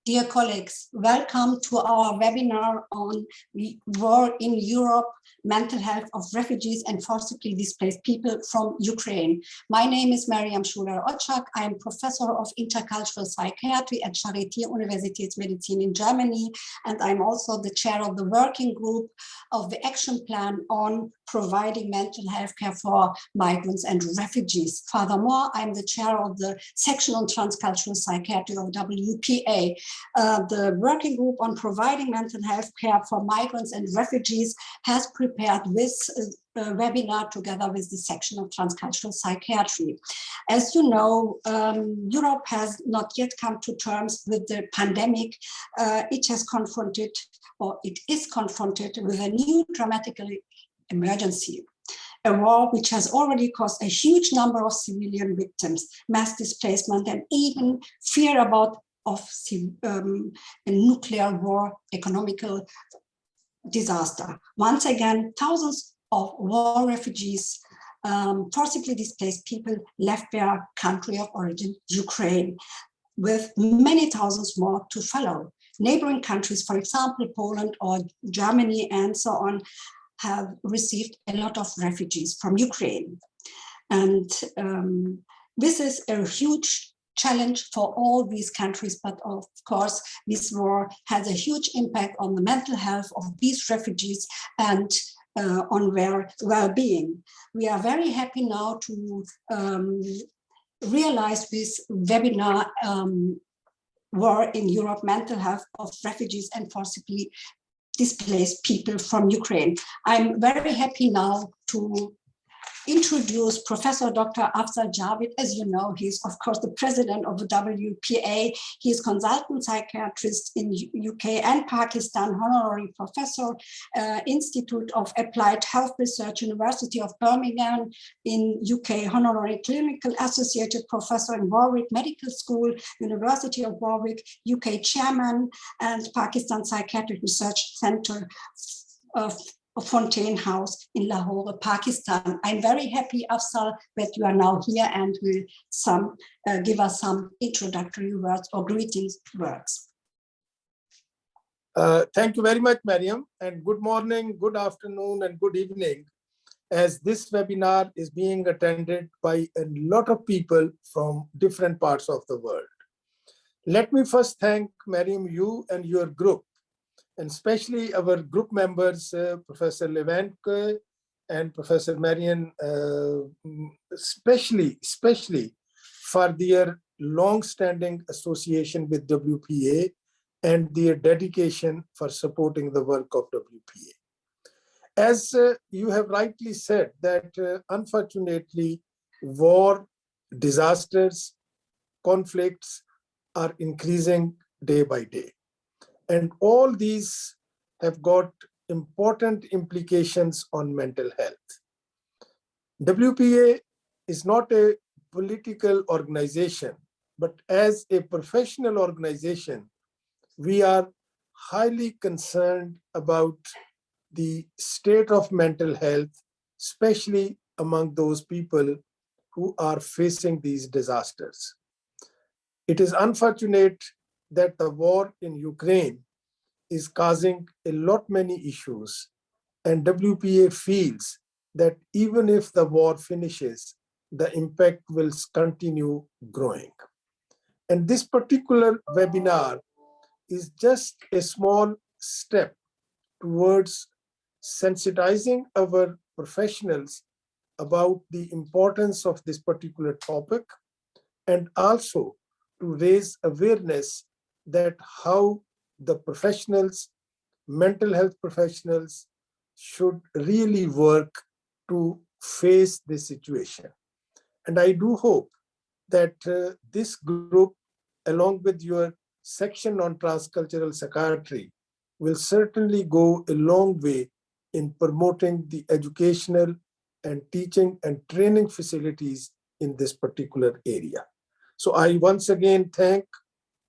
Dear colleagues, welcome to our webinar on war in Europe, mental health of refugees and forcibly displaced people from Ukraine. My name is Mariam Schuler-Otschak. I am professor of intercultural psychiatry at Charité Universitätsmedizin in Germany, and I'm also the chair of the working group of the action plan on providing mental health care for migrants and refugees. Furthermore, I'm the chair of the section on transcultural psychiatry of WPA. The working group on providing mental health care for migrants and refugees has prepared this webinar together with the section of transcultural psychiatry. As you know, Europe has not yet come to terms with the pandemic. It is confronted with a new dramatic emergency. A war which has already caused a huge number of civilian victims, mass displacement, and even fear about a nuclear war, economical disaster. Once again, thousands of war refugees, forcibly displaced people left their country of origin, Ukraine, with many thousands more to follow. Neighboring countries, for example, Poland or Germany and so on, have received a lot of refugees from Ukraine. And this is a huge challenge for all these countries, but of course, this war has a huge impact on the mental health of these refugees and on their well-being. We are very happy now to realize this webinar, War in Europe, Mental Health of Refugees and Forcibly Displaced People from Ukraine. I'm very happy now to introduce Professor Dr. Afzal Javid. As you know, he's of course the president of the WPA. He's consultant psychiatrist in UK and Pakistan, honorary professor, Institute of Applied Health Research, University of Birmingham in UK, honorary clinical associated professor in Warwick Medical School, University of Warwick, UK chairman, and Pakistan Psychiatric Research Center of Fontaine House in Lahore, Pakistan. I'm very happy, Afzal, that you are now here and will give us some introductory words or greetings words. Thank you very much, Mariam, and good morning, good afternoon, and good evening, as this webinar is being attended by a lot of people from different parts of the world. Let me first thank Mariam, you and your group, and especially our group members, Professor Levanke and Professor Marian, especially for their long-standing association with WPA and their dedication for supporting the work of WPA. As you have rightly said, that unfortunately, war, disasters, conflicts are increasing day by day. And all these have got important implications on mental health. WPA is not a political organization, but as a professional organization, we are highly concerned about the state of mental health, especially among those people who are facing these disasters. It is unfortunate that the war in Ukraine is causing a lot many issues, and WPA feels that even if the war finishes, the impact will continue growing. And this particular webinar is just a small step towards sensitizing our professionals about the importance of this particular topic, and also to raise awareness that how the professionals, mental health professionals, should really work to face this situation. And I do hope that this group, along with your section on transcultural psychiatry, will certainly go a long way in promoting the educational and teaching and training facilities in this particular area. So I once again thank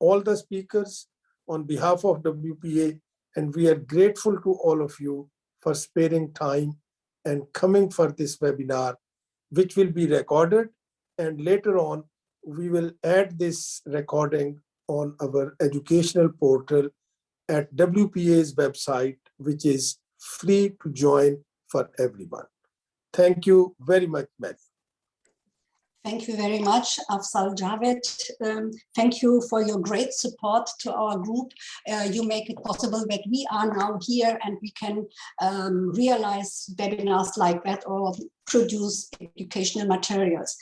all the speakers on behalf of WPA, and we are grateful to all of you for sparing time and coming for this webinar, which will be recorded, and later on we will add this recording on our educational portal at WPA's website, which is free to join for everyone. Thank you very much, Mary. Thank you very much, Afzal Javed. Thank you for your great support to our group. You make it possible that we are now here and we can realize webinars like that or produce educational materials.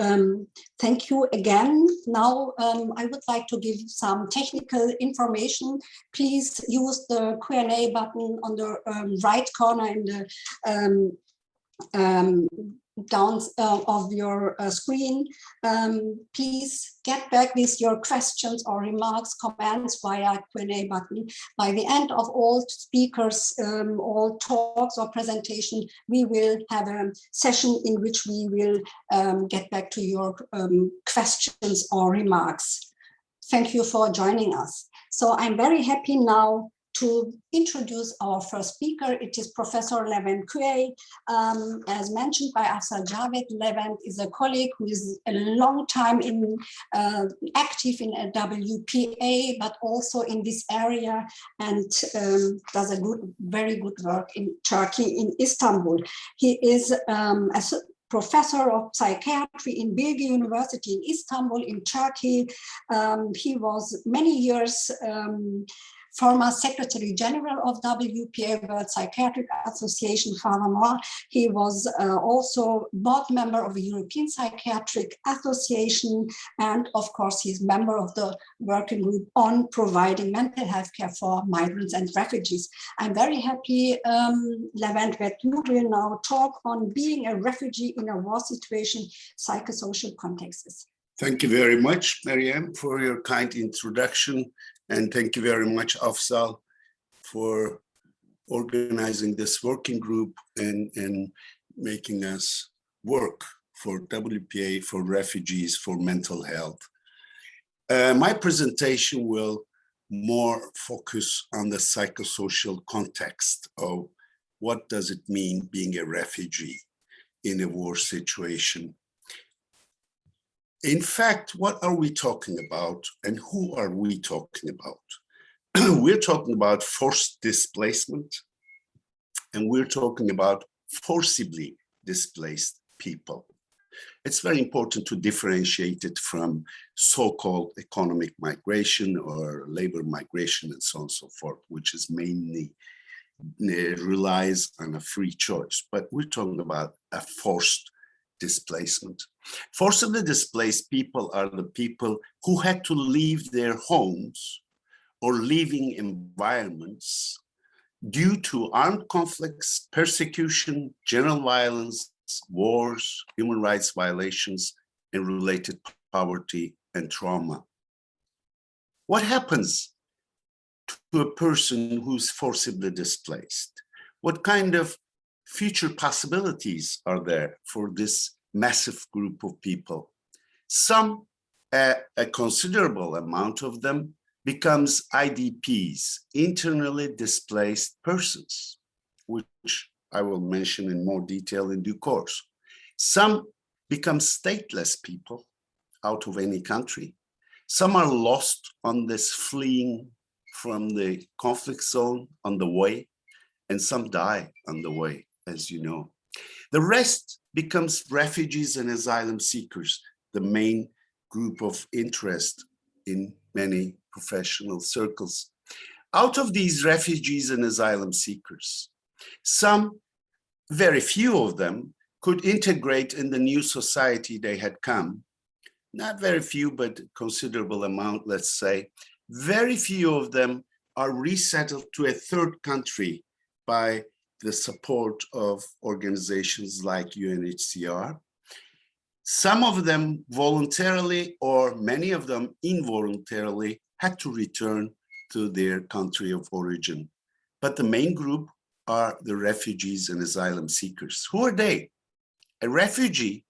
Thank you again. Now, I would like to give some technical information. Please use the Q&A button on the right corner in the down of your screen. Please get back with your questions or remarks, comments via Q&A button. By the end of all speakers, all talks or presentation, we will have a session in which we will get back to your questions or remarks. Thank you for joining us. So I'm very happy now to introduce our first speaker. It is Professor Levent Kuei. As mentioned by Afzal Javed, Levent is a colleague who is a long time active in a WPA, but also in this area, and does a very good work in Turkey, in Istanbul. He is a professor of psychiatry in Bilgi University in Istanbul in Turkey. He was many years former Secretary General of WPA, World Psychiatric Association. Furthermore, he was also board member of the European Psychiatric Association, and of course, he's member of the working group on providing mental health care for migrants and refugees. I'm very happy, Levent, that you will now talk on being a refugee in a war situation, psychosocial contexts. Thank you very much, Mariam, for your kind introduction. And thank you very much, Afzal, for organizing this working group and making us work for WPA, for refugees, for mental health. My presentation will more focus on the psychosocial context of what does it mean being a refugee in a war situation. In fact, what are we talking about and who are we talking about? We're talking about forced displacement, and we're talking about forcibly displaced people. It's very important to differentiate it from so-called economic migration or labor migration and so on and so forth, which is mainly relies on a free choice. But we're talking about a forced displacement. Forcibly displaced people are the people who had to leave their homes or living environments due to armed conflicts, persecution, general violence, wars, human rights violations, and related poverty and trauma. What happens to a person who's forcibly displaced? What kind of future possibilities are there for this massive group of people? Some, a considerable amount of them, becomes IDPs, internally displaced persons, which I will mention in more detail in due course. Some become stateless people out of any country. Some are lost on this fleeing from the conflict zone on the way, and some die on the way, as you know. The rest becomes refugees and asylum seekers, the main group of interest in many professional circles. Out of these refugees and asylum seekers, some, very few of them, could integrate in the new society they had come. Not very few, but considerable amount, let's say. Very few of them are resettled to a third country by the support of organizations like UNHCR. Some of them voluntarily, or many of them involuntarily, had to return to their country of origin. But the main group are the refugees and asylum seekers. Who are they? A refugee,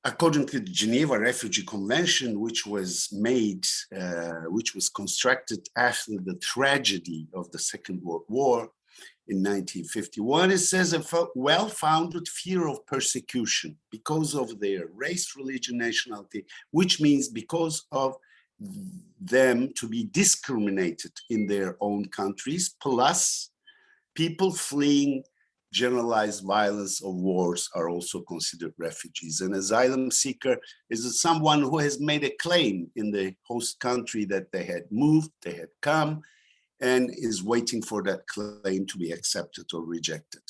according to the Geneva Refugee Convention, which was constructed after the tragedy of the Second World War in 1951, it says a well-founded fear of persecution because of their race, religion, nationality, which means because of them to be discriminated in their own countries, plus people fleeing generalized violence or wars are also considered refugees. An asylum seeker is someone who has made a claim in the host country that they had moved, they had come, and is waiting for that claim to be accepted or rejected.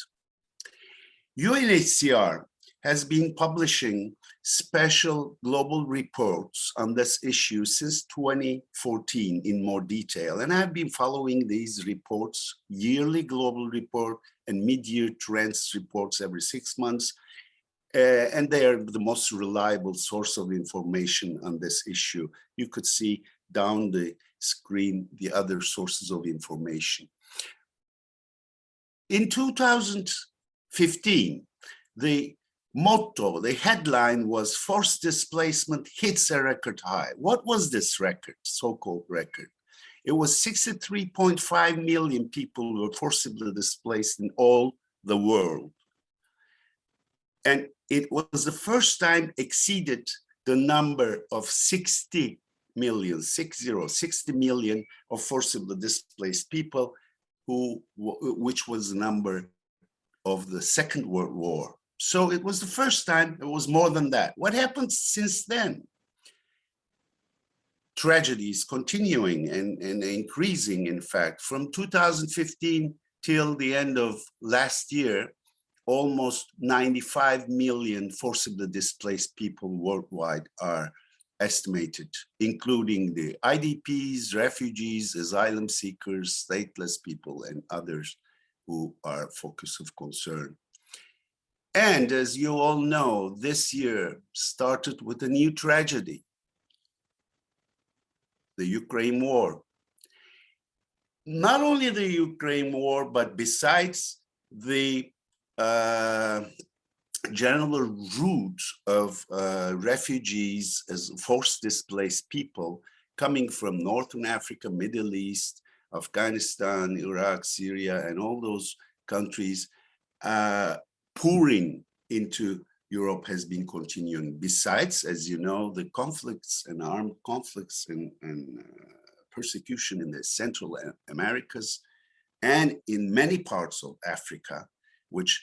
UNHCR has been publishing special global reports on this issue since 2014 in more detail. And I've been following these reports, yearly global report and mid-year trends reports every 6 months. And they are the most reliable source of information on this issue. You could see down the screen the other sources of information. In 2015, the motto, the headline was "Forced Displacement Hits a Record High." What was this record, so-called record? It was 63.5 million people were forcibly displaced in all the world. And it was the first time exceeded the number of 60 million of forcibly displaced people, which was the number of the Second World War. So it was the first time, it was more than that. What happened since then? Tragedies continuing and increasing, in fact. From 2015 till the end of last year, almost 95 million forcibly displaced people worldwide are estimated, including the IDPs, refugees, asylum seekers, stateless people, and others who are focus of concern. And as you all know, this year started with a new tragedy, the Ukraine war. Not only the Ukraine war, but besides the general route of refugees as forced displaced people coming from Northern Africa, Middle East, Afghanistan, Iraq, Syria, and all those countries pouring into Europe has been continuing. Besides, as you know, the conflicts and armed conflicts and persecution in the Central Americas and in many parts of Africa, which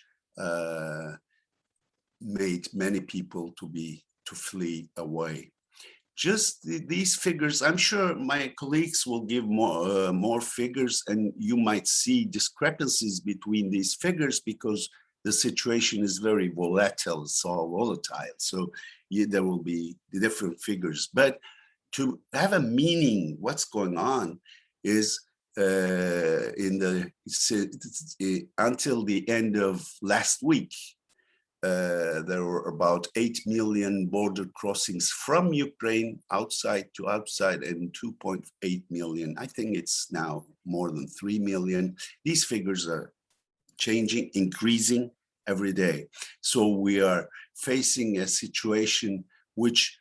made many people to flee away. Just these figures, I'm sure my colleagues will give more figures, and you might see discrepancies between these figures because the situation is very volatile, it's all volatile. So there will be different figures. But to have a meaning, what's going on is until the end of last week, there were about 8 million border crossings from Ukraine outside to outside, and 2.8 million. I think it's now more than 3 million. These figures are changing, increasing every day. So we are facing a situation which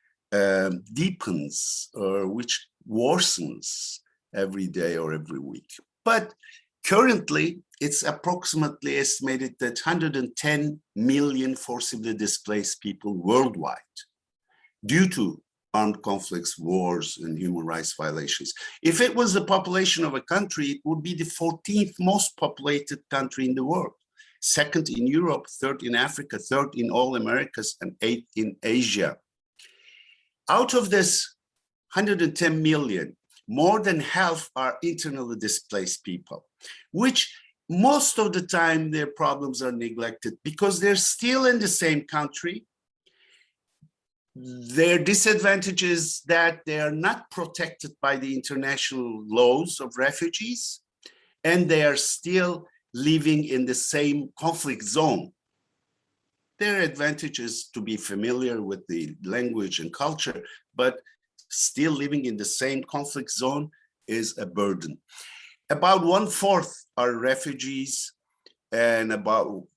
deepens or which worsens every day or every week. But currently, it's approximately estimated that 110 million forcibly displaced people worldwide due to armed conflicts, wars, and human rights violations. If it was the population of a country, it would be the 14th most populated country in the world. Second in Europe, third in Africa, third in all Americas, and eighth in Asia. Out of this 110 million, more than half are internally displaced people, which most of the time their problems are neglected because they're still in the same country. Their disadvantage is that they are not protected by the international laws of refugees, and they are still living in the same conflict zone. Their advantage is to be familiar with the language and culture, but still living in the same conflict zone is a burden. About 1/4 are refugees, and about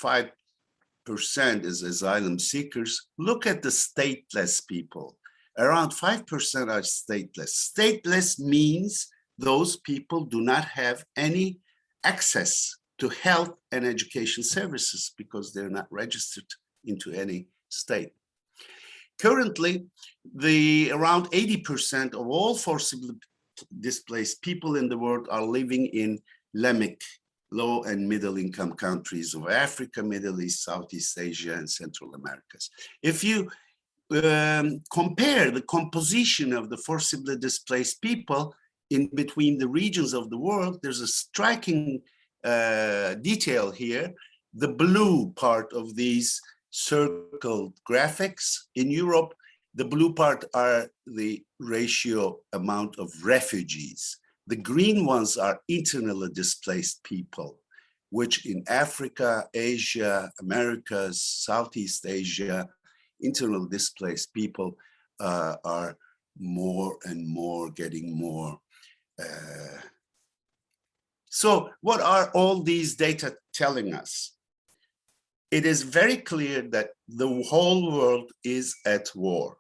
5% is asylum seekers. Look at the stateless people. Around 5% are stateless. Stateless means those people do not have any access to health and education services because they're not registered into any state. Currently, around 80% of all forcibly displaced people in the world are living in LMIC, low and middle income countries of Africa, Middle East, Southeast Asia, and Central Americas. If you compare the composition of the forcibly displaced people in between the regions of the world, there's a striking detail here. The blue part of these circled graphics in Europe, the blue part are the ratio amount of refugees. The green ones are internally displaced people, which in Africa, Asia, Americas, Southeast Asia, internally displaced people are more and more getting more. So what are all these data telling us? It is very clear that the whole world is at war.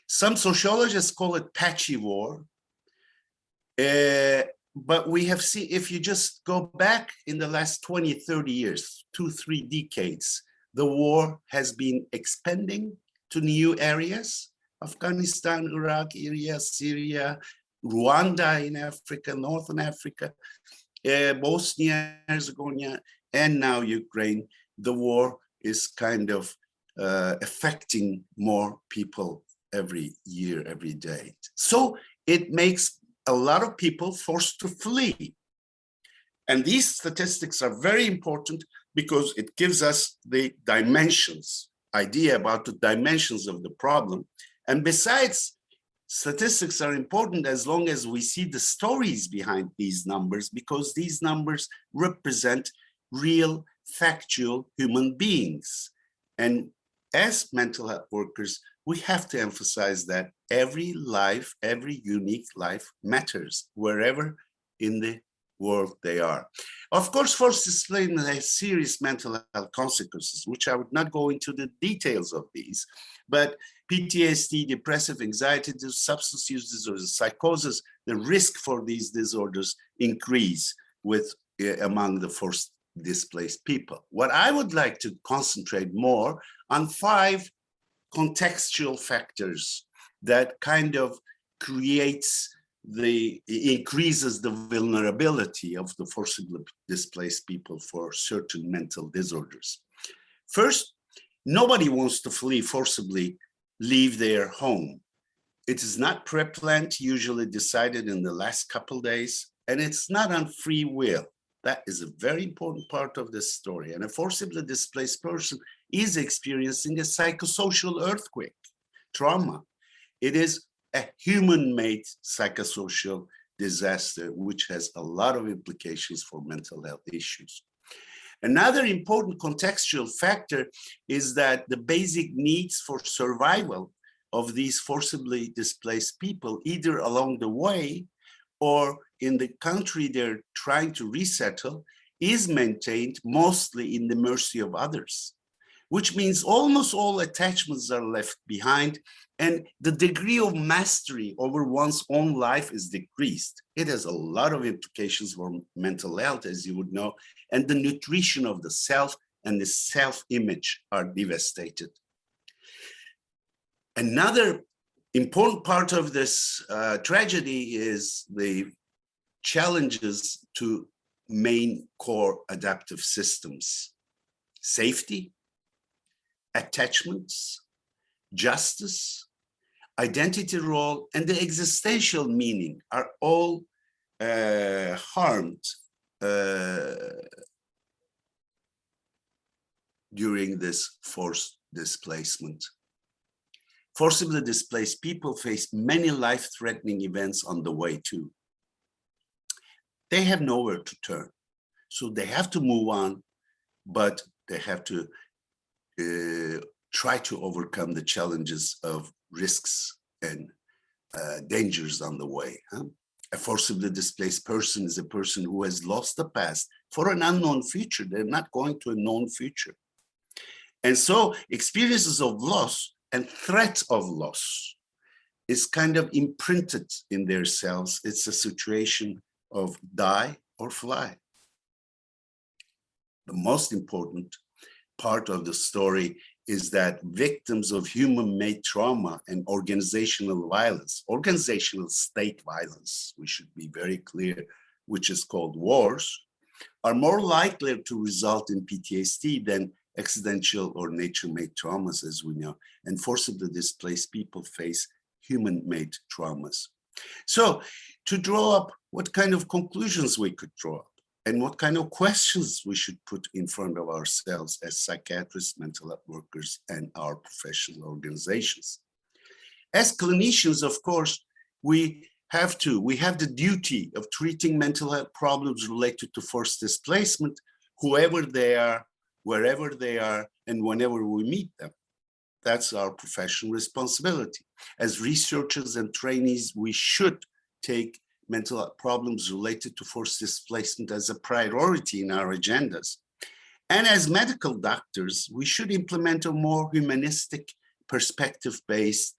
Some sociologists call it patchy war, but we have seen, if you just go back in the last 20, 30 years, 2-3 decades, the war has been expanding to new areas, Afghanistan, Iraq area, Syria, Rwanda in Africa, Northern Africa, Bosnia, Herzegovina, and now Ukraine. The war is kind of affecting more people every year, every day. So it makes a lot of people forced to flee. And these statistics are very important because it gives us the dimensions, idea about the dimensions of the problem. And besides, statistics are important as long as we see the stories behind these numbers, because these numbers represent real, factual human beings. And as mental health workers, we have to emphasize that every life, every unique life matters wherever in the world they are. Of course, forced displacement has serious mental health consequences, which I would not go into the details of these, but PTSD, depressive anxiety, substance use disorders, psychosis, the risk for these disorders increase with among the forced displaced people. What I would like to concentrate more on 5 contextual factors that kind of increases the vulnerability of the forcibly displaced people for certain mental disorders. First, nobody wants to flee forcibly, leave their home. It is not pre-planned, usually decided in the last couple days, and it's not on free will. That is a very important part of this story. And a forcibly displaced person is experiencing a psychosocial earthquake, trauma. It is a human-made psychosocial disaster, which has a lot of implications for mental health issues. Another important contextual factor is that the basic needs for survival of these forcibly displaced people, either along the way or in the country they're trying to resettle, is maintained mostly in the mercy of others, which means almost all attachments are left behind and the degree of mastery over one's own life is decreased. It has a lot of implications for mental health, as you would know, and the nutrition of the self and the self-image are devastated. Another important part of this tragedy is the challenges to main core adaptive systems. Safety, attachments, justice, identity role, and the existential meaning are all harmed during this forced displacement. Forcibly displaced people face many life-threatening events on the way too. They have nowhere to turn, so they have to move on, but they have to try to overcome the challenges of risks and dangers on the way. A forcibly displaced person is a person who has lost the past for an unknown future. They're not going to a known future. And so experiences of loss and threat of loss is kind of imprinted in their selves. It's a situation of die or fly. The most important part of the story is that victims of human-made trauma and organizational violence, organizational state violence, we should be very clear, which is called wars, are more likely to result in PTSD than accidental or nature-made traumas, as we know, and forcibly displaced people face human-made traumas. So to draw up what kind of conclusions we could draw up and what kind of questions we should put in front of ourselves as psychiatrists, mental health workers, and our professional organizations. As clinicians, of course, we have the duty of treating mental health problems related to forced displacement, whoever they are, wherever they are, and whenever we meet them. That's our professional responsibility. As researchers and trainees, we should take mental health problems related to forced displacement as a priority in our agendas. And as medical doctors, we should implement a more humanistic perspective based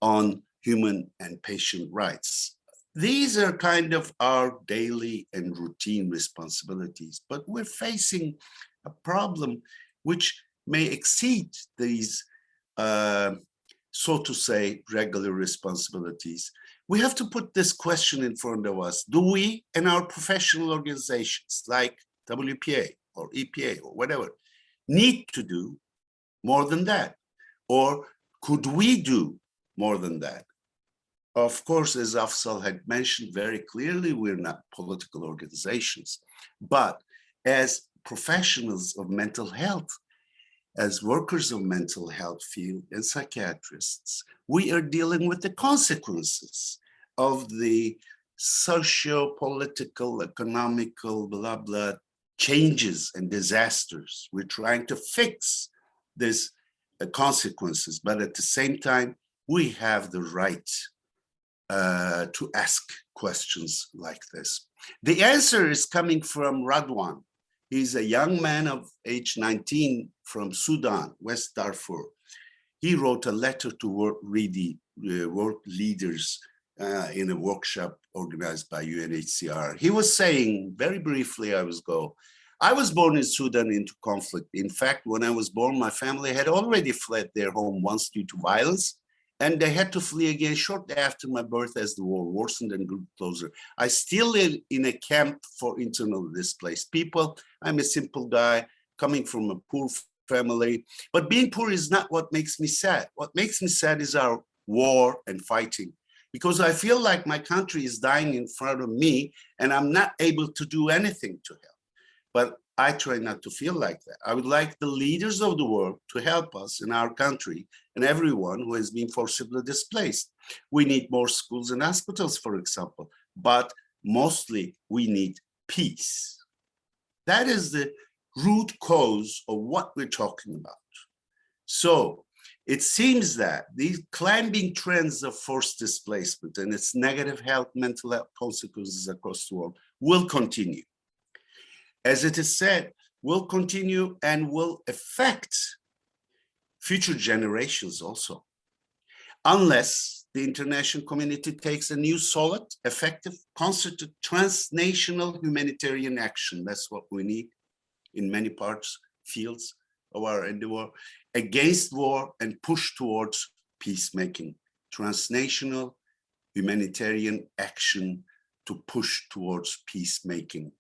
on human and patient rights. These are kind of our daily and routine responsibilities, but we're facing a problem which may exceed these, so to say, regular responsibilities. We have to put this question in front of us. Do we and our professional organizations like WPA or EPA or whatever need to do more than that? Or could we do more than that? Of course, as Afzal had mentioned very clearly, we're not political organizations, but as professionals of mental health, as workers of mental health field and psychiatrists, we are dealing with the consequences of the socio-political, economical, blah, blah, changes and disasters. We're trying to fix these consequences, but at the same time, we have the right to ask questions like this. The answer is coming from Radwan. He's a young man of age 19 from Sudan, West Darfur. He wrote a letter to world leaders in a workshop organized by UNHCR. He was saying, very briefly, I was born in Sudan into conflict. In fact, when I was born, my family had already fled their home once due to violence, and they had to flee again shortly after my birth as the war worsened and grew closer. I still live in a camp for internally displaced people. I'm a simple guy coming from a poor family, but being poor is not what makes me sad. What makes me sad is our war and fighting, because I feel like my country is dying in front of me and I'm not able to do anything to help. But I try not to feel like that. I would like the leaders of the world to help us in our country and everyone who has been forcibly displaced. We need more schools and hospitals, for example, but mostly we need peace. That is the root cause of what we're talking about. So it seems that these climbing trends of forced displacement and its negative health, mental health consequences across the world will continue. As it is said, will continue and will affect future generations also, unless the international community takes a new, solid, effective, concerted, transnational humanitarian action. That's what we need in many parts, fields of our endeavor, against war and push towards peacemaking. Transnational humanitarian action to push towards peacemaking.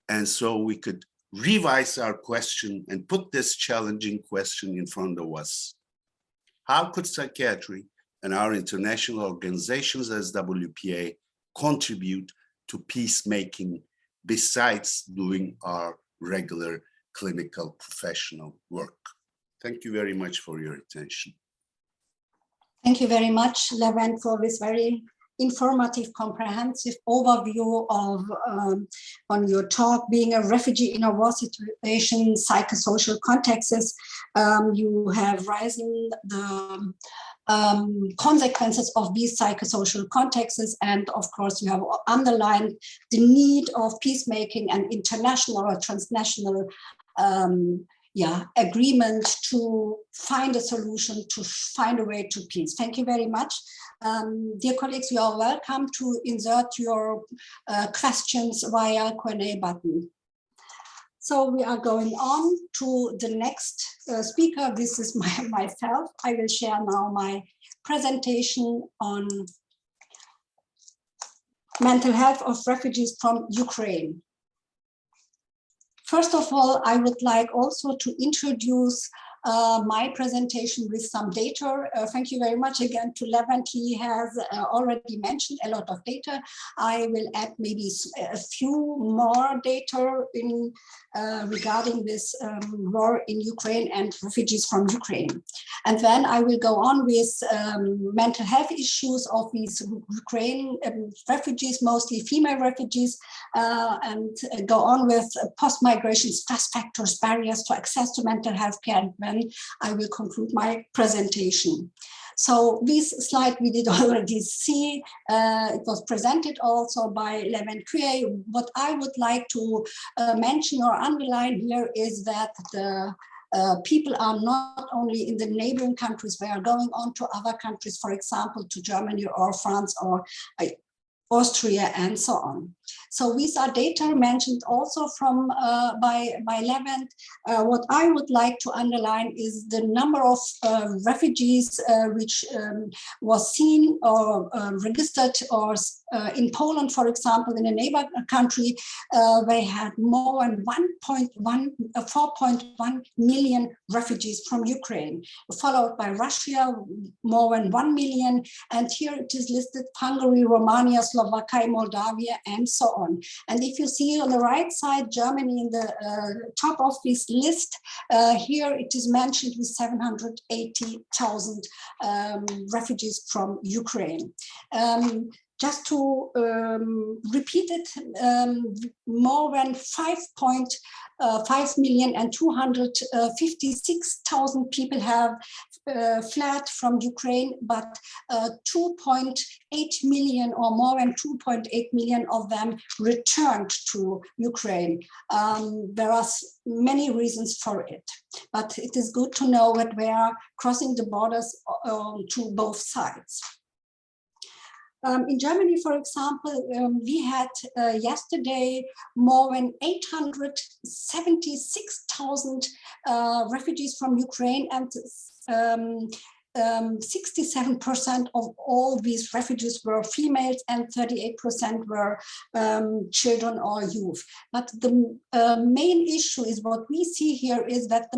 And so we could revise our question and put this challenging question in front of us. How could psychiatry and our international organizations as WPA contribute to peacemaking besides doing our regular clinical professional work? Thank you very much for your attention. Thank you very much, Levent, for this very informative, comprehensive overview of on your talk. Being a refugee in a war situation, psychosocial contexts, you have risen the consequences of these psychosocial contexts, and of course you have underlined the need of peacemaking and international or transnational agreement to find a solution, to find a way to peace. Thank you very much. Dear colleagues, you are welcome to insert your questions via Q&A button. So we are going on to the next speaker. This is myself. I will share now my presentation on mental health of refugees from Ukraine. First of all, I would like also to introduce my presentation with some data. Thank you very much again to Levent. He has already mentioned a lot of data. I will add maybe a few more data in regarding this war in Ukraine and refugees from Ukraine. And then I will go on with mental health issues of these Ukraine refugees, mostly female refugees, and go on with post-migration stress factors, barriers to access to mental health care. And then I will conclude my presentation. So this slide we did already see. It was presented also by Levent Kriye. What I would like to mention or underline here is that the people are not only in the neighboring countries, they are going on to other countries, for example, to Germany or France or Austria and so on. So these are data mentioned also from by Levent. What I would like to underline is the number of refugees which was seen or registered or in Poland, for example, in a neighbor country, they had more than 4.1 million refugees from Ukraine, followed by Russia, more than 1 million. And here it is listed Hungary, Romania, Slovakia, Moldavia, and so on. And if you see on the right side, Germany in the top of this list, here it is mentioned with 780,000 refugees from Ukraine. Just to repeat it, more than 5,256,000 people have fled from Ukraine, but 2.8 million or more than 2.8 million of them returned to Ukraine. There are many reasons for it, but it is good to know that we are crossing the borders to both sides. In Germany, for example, we had yesterday more than 876,000 refugees from Ukraine, and 67% of all these refugees were females and 38% were children or youth. But the main issue is what we see here is that the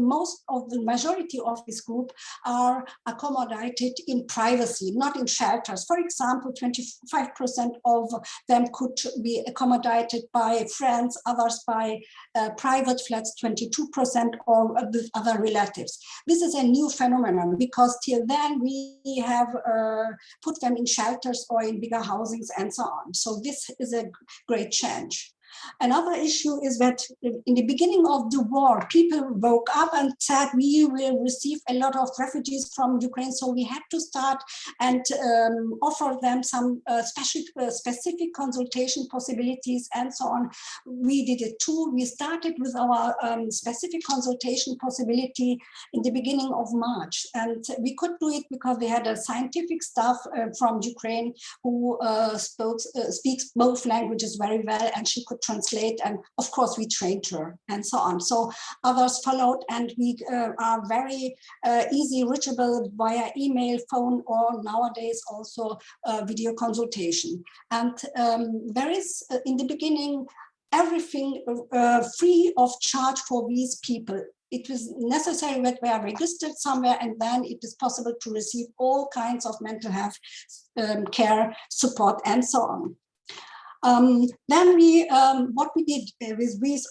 majority of this group are accommodated in privacy, not in shelters. For example, 25% of them could be accommodated by friends, others by private flats, 22%, or with other relatives. This is a new phenomenon because till then we have put them in shelters or in bigger housings and so on. So this is a great change. Another issue is that in the beginning of the war, people woke up and said, we will receive a lot of refugees from Ukraine, so we had to start and offer them some specific consultation possibilities and so on. We did it too. We started with our specific consultation possibility in the beginning of March. And we could do it because we had a scientific staff from Ukraine who speaks both languages very well, and she could translate, and of course we trained her and so on. So others followed, and we are very easy reachable via email, phone, or nowadays also video consultation. And there is in the beginning everything free of charge for these people. It was necessary that we are registered somewhere, and then it is possible to receive all kinds of mental health care, support, and so on. Then what we did with these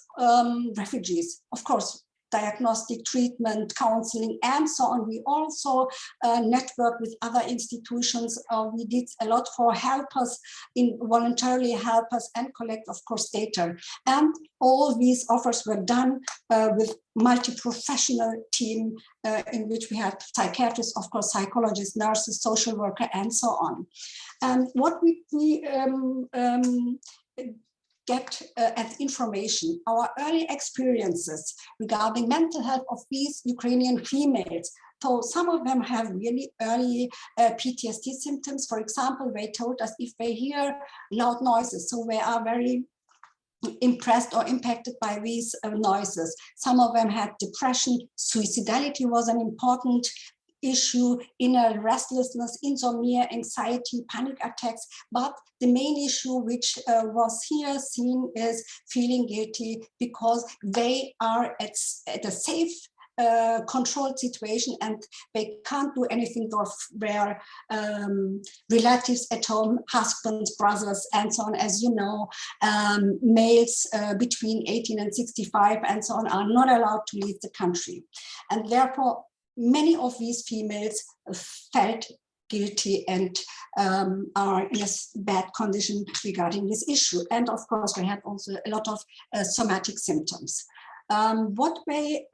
refugees, of course, diagnostic, treatment, counseling, and so on. We also networked with other institutions. We did a lot for helpers, voluntarily help us, and collect, of course, data. And all these offers were done with multi-professional team in which we had psychiatrists, of course, psychologists, nurses, social worker, and so on. And what we get as information, our early experiences regarding mental health of these Ukrainian females. So some of them have really early PTSD symptoms. For example, they told us if they hear loud noises, so they are very impressed or impacted by these noises. Some of them had depression, suicidality was an important issue, inner restlessness, insomnia, anxiety, panic attacks. But the main issue which was here seen is feeling guilty because they are at a safe controlled situation and they can't do anything for their relatives at home, husbands, brothers, and so on. As you know, males between 18 and 65 and so on are not allowed to leave the country. And therefore, many of these females felt guilty and are in a bad condition regarding this issue. And of course, they had also a lot of somatic symptoms. What they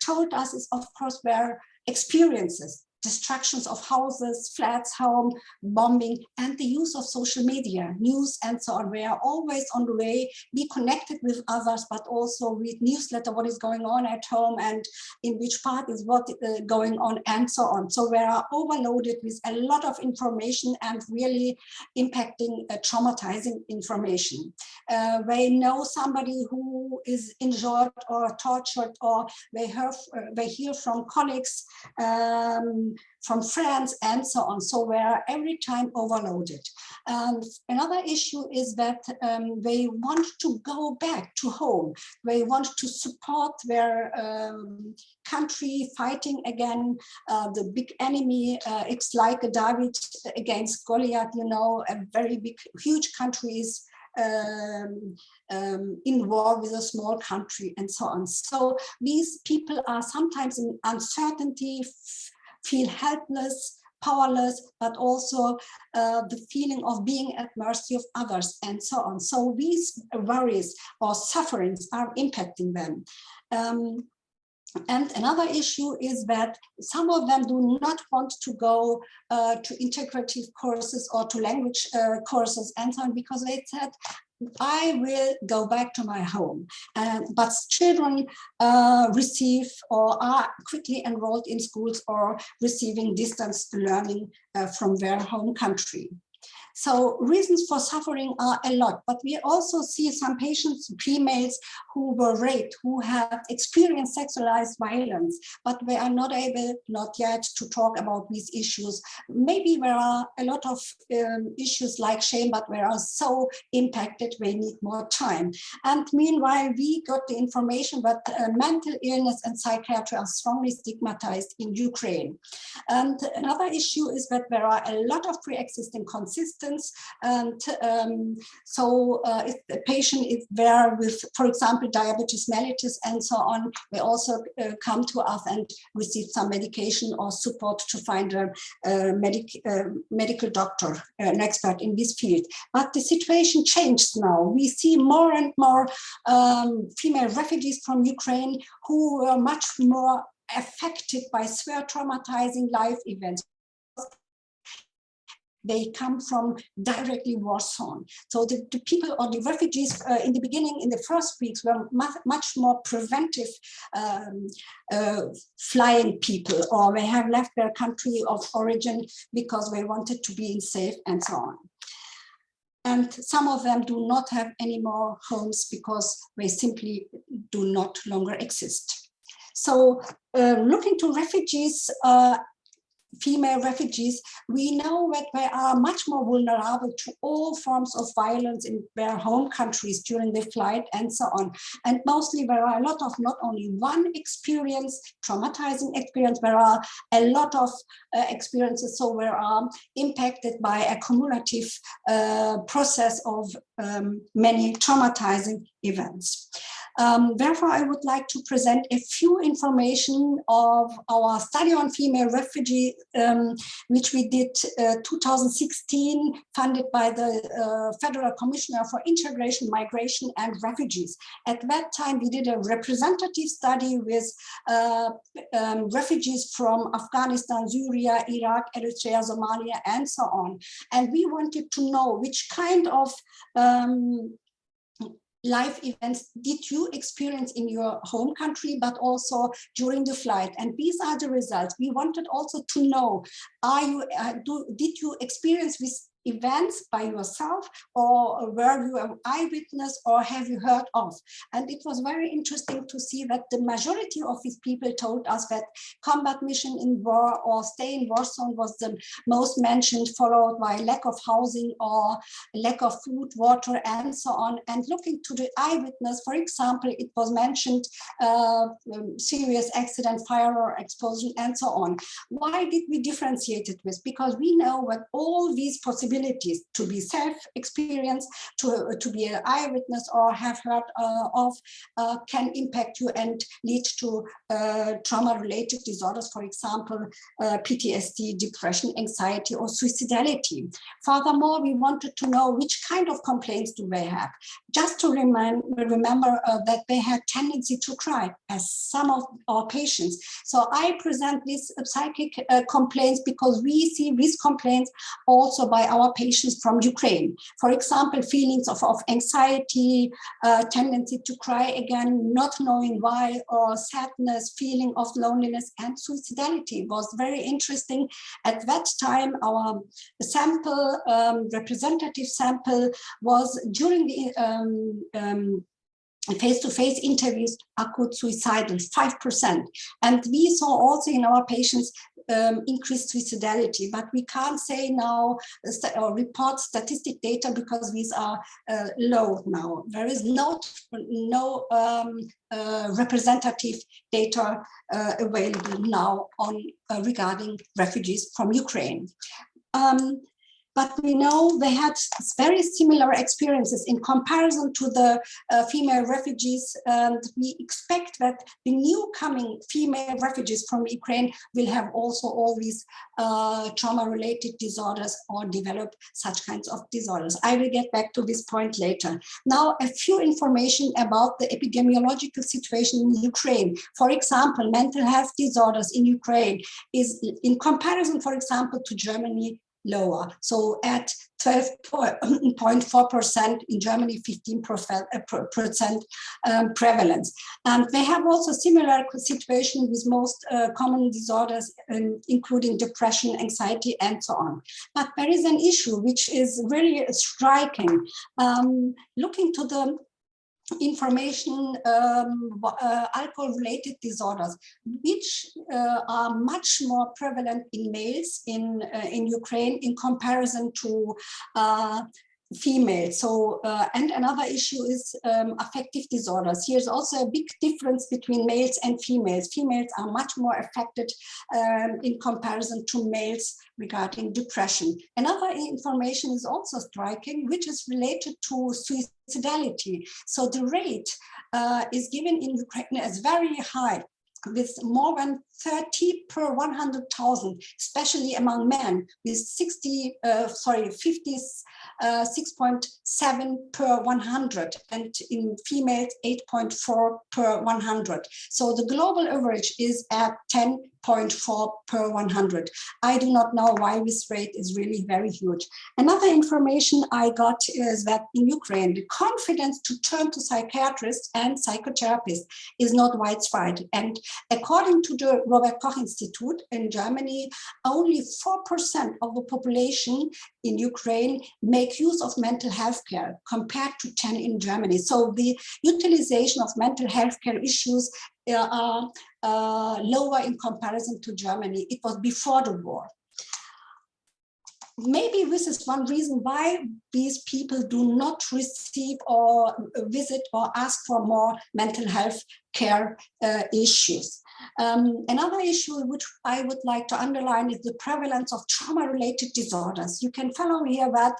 told us is, of course, their experiences, destructions of houses, flats, home, bombing, and the use of social media, news, and so on. We are always on the way, be connected with others, but also read newsletter, what is going on at home and in which part is what going on, and so on. So we are overloaded with a lot of information and really impacting traumatizing information. They know somebody who is injured or tortured, or they hear from colleagues, from friends, and so on. So we're every time overloaded. Another issue is that they want to go back to home. They want to support their country fighting again the big enemy. It's like a David against Goliath, you know, a very big, huge countries in war with a small country, and so on. So these people are sometimes in uncertainty, feel helpless, powerless, but also the feeling of being at mercy of others, and so on. So these worries or sufferings are impacting them. And another issue is that some of them do not want to go to integrative courses or to language courses and so on, because they said, I will go back to my home. But children receive or are quickly enrolled in schools or receiving distance learning from their home country. So reasons for suffering are a lot, but we also see some patients, females who were raped, who have experienced sexualized violence, but they are not able, not yet, to talk about these issues. Maybe there are a lot of issues like shame, but they are so impacted, they need more time. And meanwhile, we got the information that mental illness and psychiatry are strongly stigmatized in Ukraine. And another issue is that there are a lot of pre-existing consistence. And so if the patient is there with, for example, diabetes mellitus and so on, they also come to us and receive some medication or support to find a medical doctor, an expert in this field. But the situation changed now. We see more and more female refugees from Ukraine who are much more affected by severe traumatizing life events. They come from directly war zone. So the people or the refugees in the beginning, in the first weeks, were much more preventive flying people, or they have left their country of origin because they wanted to be safe and so on. And some of them do not have any more homes because they simply do not longer exist. So looking to refugees, female refugees, we know that they are much more vulnerable to all forms of violence in their home countries during the flight and so on. And mostly there are a lot of not only one experience, traumatizing experience, there are a lot of experiences, so we are impacted by a cumulative process of many traumatizing events. Therefore, I would like to present a few information of our study on female refugee, which we did 2016, funded by the Federal Commissioner for Integration, Migration and Refugees. At that time, we did a representative study with refugees from Afghanistan, Syria, Iraq, Eritrea, Somalia, and so on. And we wanted to know which kind of life events did you experience in your home country, but also during the flight. And these are the results. We wanted also to know, did you experience with events by yourself, or were you an eyewitness, or have you heard of? And it was very interesting to see that the majority of these people told us that combat mission in war or stay in war zone was the most mentioned, followed by lack of housing or lack of food, water, and so on. And looking to the eyewitness, for example, it was mentioned serious accident, fire or explosion, and so on. Why did we differentiate it with? Because we know that all these possibilities to be self-experienced, to be an eyewitness or have heard of, can impact you and lead to trauma-related disorders, for example, PTSD, depression, anxiety, or suicidality. Furthermore, we wanted to know which kind of complaints do they have. Just to remember that they had tendency to cry, as some of our patients. So I present these psychic complaints because we see these complaints also by our patients from Ukraine. For example, feelings of anxiety, tendency to cry again, not knowing why, or sadness, feeling of loneliness, and suicidality was very interesting. At that time, our sample, representative sample, was during the face-to-face interviews, acute suicidal, 5%. And we saw also in our patients increased suicidality, but we can't say now or report statistic data because these are low now. There is no representative data available now on regarding refugees from Ukraine. But we know they had very similar experiences in comparison to the female refugees, and we expect that the new coming female refugees from Ukraine will have also all these trauma-related disorders or develop such kinds of disorders. I will get back to this point later. Now, a few information about the epidemiological situation in Ukraine. For example, mental health disorders in Ukraine is, in comparison, for example, to Germany, lower. So at 12.4%, in Germany, 15% prevalence. And they have also similar situation with most common disorders, including depression, anxiety, and so on. But there is an issue which is really striking. Looking to the information, alcohol-related disorders, which are much more prevalent in males in Ukraine in comparison to females. So, and another issue is affective disorders. Here's also a big difference between males and females. Females are much more affected in comparison to males regarding depression. Another information is also striking, which is related to suicidality. So the rate is given in Ukraine as very high, with more than 30 per 100,000, especially among men, with 56.7 per 100, and in females 8.4 per 100. So the global average is at 10.4 per 100. I do not know why this rate is really very huge. Another information I got is that in Ukraine, the confidence to turn to psychiatrists and psychotherapists is not widespread. And according to the Robert Koch Institute in Germany, only 4% of the population in Ukraine make use of mental health care, compared to 10 in Germany. So the utilization of mental health care issues are lower in comparison to Germany. It was before the war. Maybe this is one reason why these people do not receive or visit or ask for more mental health care issues. Another issue which I would like to underline is the prevalence of trauma-related disorders. You can follow here that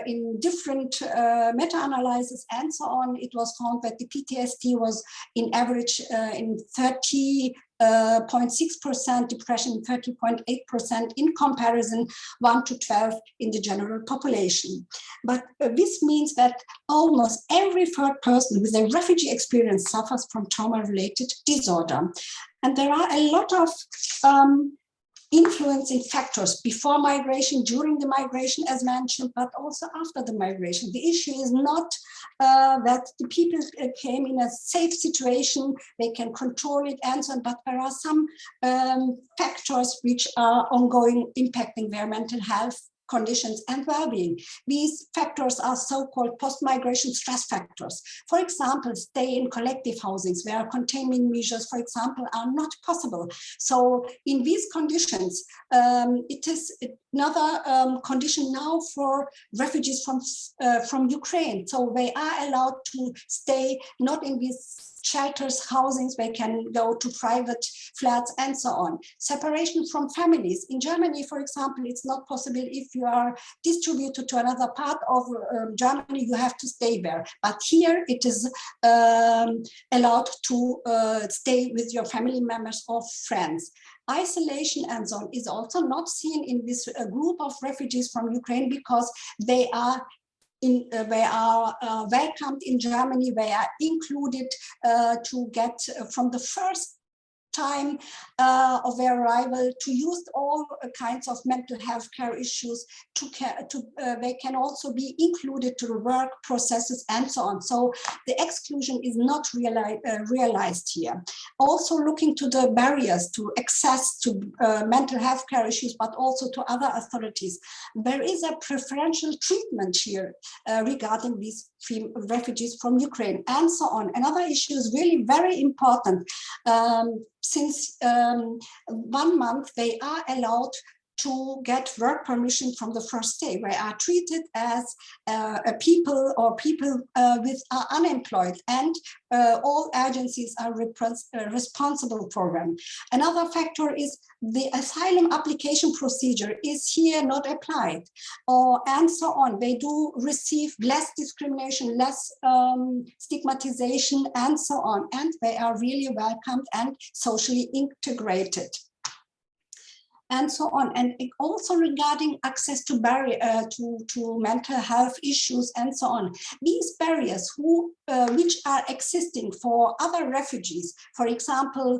in different meta-analysis and so on, it was found that the PTSD was in average in 30.6%, depression 30.8%, in comparison 1 to 12 in the general population. But this means that almost every third person with a refugee experience suffers from trauma-related disorder. And there are a lot of influencing factors before migration, during the migration, as mentioned, but also after the migration. The issue is not that the people came in a safe situation, they can control it and so on, but there are some factors which are ongoing, impacting their mental health conditions and well-being. These factors are so-called post-migration stress factors. For example, stay in collective housings where containment measures, for example, are not possible. So in these conditions, it is another condition now for refugees from Ukraine. So they are allowed to stay not in these shelters, housings, they can go to private flats and so on. Separation from families. In Germany, for example, it's not possible if you are distributed to another part of Germany, you have to stay there. But here it is allowed to stay with your family members or friends. Isolation and so on is also not seen in this group of refugees from Ukraine because they are welcomed in Germany. They are included to get from the first time of their arrival to use all kinds of mental health care issues. They can also be included to the work processes and so on. So the exclusion is not realized here. Also looking to the barriers to access to mental health care issues, but also to other authorities. There is a preferential treatment here regarding these refugees from Ukraine and so on. Another issue is really very important. Since 1 month, they are allowed to get work permission from the first day. They are treated as people with unemployed, and all agencies are responsible for them. Another factor is the asylum application procedure is here not applied, and so on. They do receive less discrimination, less stigmatization, and so on. And they are really welcomed and socially integrated, and so on. And also regarding access to to mental health issues and so on. These barriers which are existing for other refugees, for example,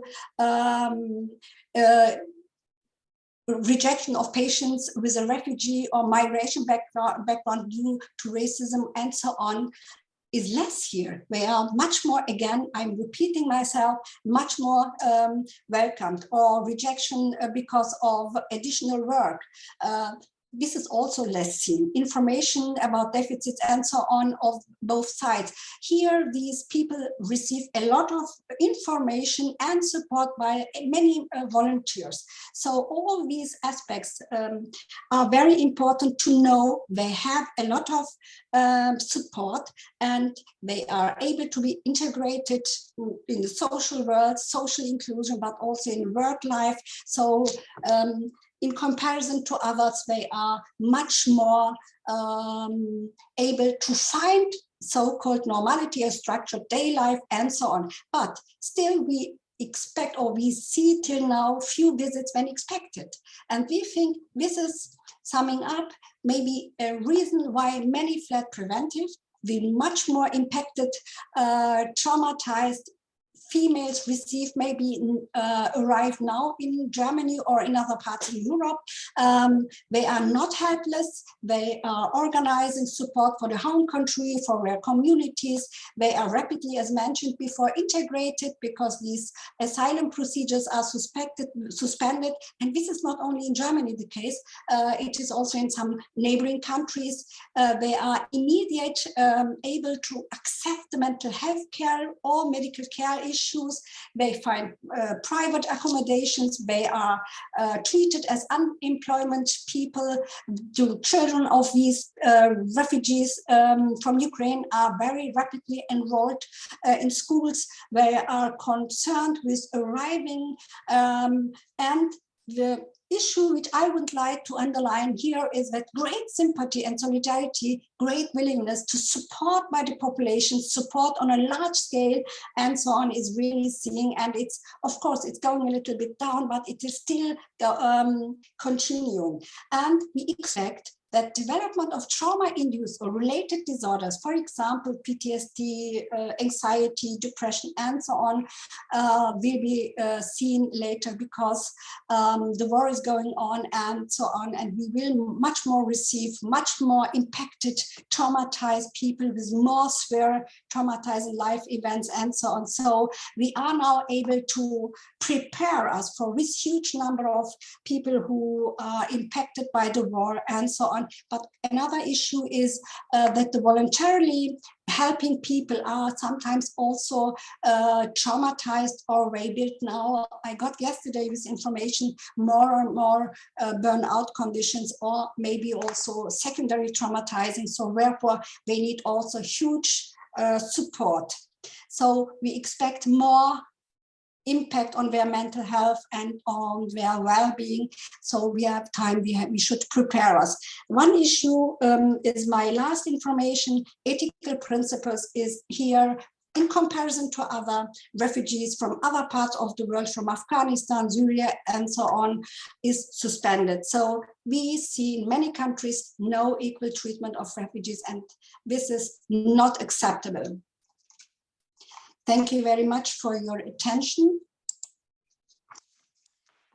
rejection of patients with a refugee or migration background due to racism and so on, is less here. They are much more, again, I'm repeating myself, much more welcomed, or rejection because of additional work. This is also less seen. Information about deficits and so on of both sides. Here, these people receive a lot of information and support by many volunteers. So all these aspects are very important to know. They have a lot of support, and they are able to be integrated in the social world, social inclusion, but also in work life. So in comparison to others, they are much more able to find so-called normality, a structured day life, and so on. But still, we expect, or we see till now, few visits when expected. And we think this is, summing up, maybe a reason why many fled preventive. The much more impacted, traumatized females receive maybe arrive now in Germany or in other parts of Europe. They are not helpless. They are organizing support for the home country, for their communities. They are rapidly, as mentioned before, integrated because these asylum procedures are suspended. And this is not only in Germany the case, it is also in some neighboring countries. They are immediate, able to access the mental health care or medical care issues. They find private accommodations. They are treated as unemployment people. The children of these refugees from Ukraine are very rapidly enrolled in schools. They are concerned with arriving, and the issue which I would like to underline here is that great sympathy and solidarity, great willingness to support by the population, support on a large scale, and so on, is really seeing. And it's, of course, it's going a little bit down, but it is still continuing. And we expect that development of trauma-induced or related disorders, for example, PTSD, anxiety, depression, and so on, will be seen later because the war is going on and so on, and we will much more receive much more impacted, traumatized people with more severe traumatizing life events and so on. So we are now able to prepare us for this huge number of people who are impacted by the war and so on. on. But another issue is that the voluntarily helping people are sometimes also traumatized or rebuilt now. I got yesterday this information, more and more burnout conditions, or maybe also secondary traumatizing. So therefore, they need also huge support. So we expect more impact on their mental health and on their well-being. So we have time, we should prepare us. One issue is my last information. Ethical principles is here in comparison to other refugees from other parts of the world, from Afghanistan, Syria, and so on, is suspended. So we see in many countries no equal treatment of refugees, and this is not acceptable. Thank you very much for your attention.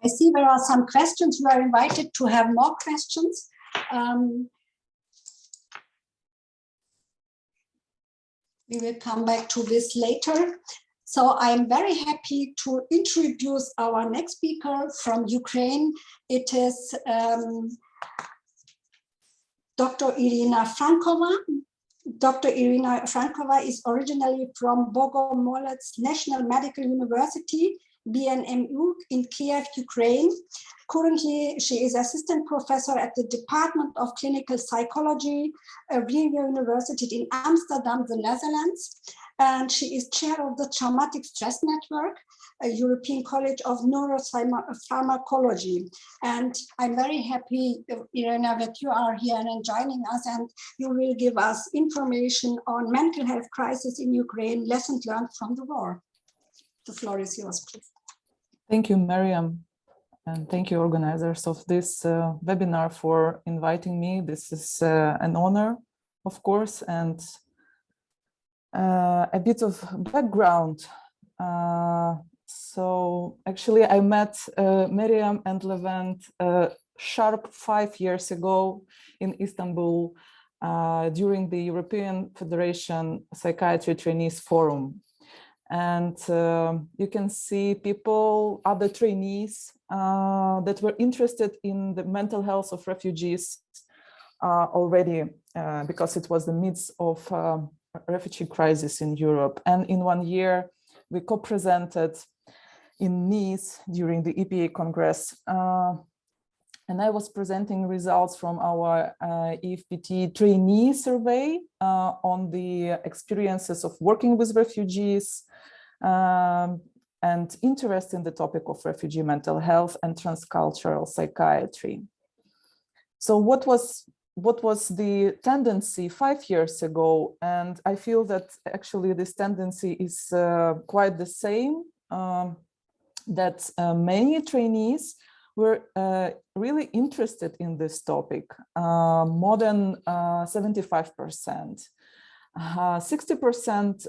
I see there are some questions. You are invited to have more questions. We will come back to this later. So I'm very happy to introduce our next speaker from Ukraine. It is Dr. Irina Franklova. Dr. Irina Franklova is originally from Bogomolets National Medical University, BNMU, in Kiev, Ukraine. Currently, she is assistant professor at the Department of Clinical Psychology at University in Amsterdam, the Netherlands. And she is chair of the Traumatic Stress Network, a European College of Neuropharmacology. And I'm very happy, Irina, that you are here and joining us, and you will give us information on mental health crisis in Ukraine, lessons learned from the war. The floor is yours, please. Thank you, Mariam. And thank you, organizers of this webinar, for inviting me. This is an honor, of course, and a bit of background. So actually, I met Mariam and Levent sharp 5 years ago in Istanbul during the European Federation Psychiatry Trainees Forum. And you can see people, other trainees that were interested in the mental health of refugees already, because it was the midst of refugee crisis in Europe. And in 1 year, we co-presented in Nice during the EPA Congress. And I was presenting results from our EFPT trainee survey on the experiences of working with refugees and interest in the topic of refugee mental health and transcultural psychiatry. So what was the tendency 5 years ago? And I feel that actually this tendency is quite the same, that many trainees were really interested in this topic, more than 75%. 60%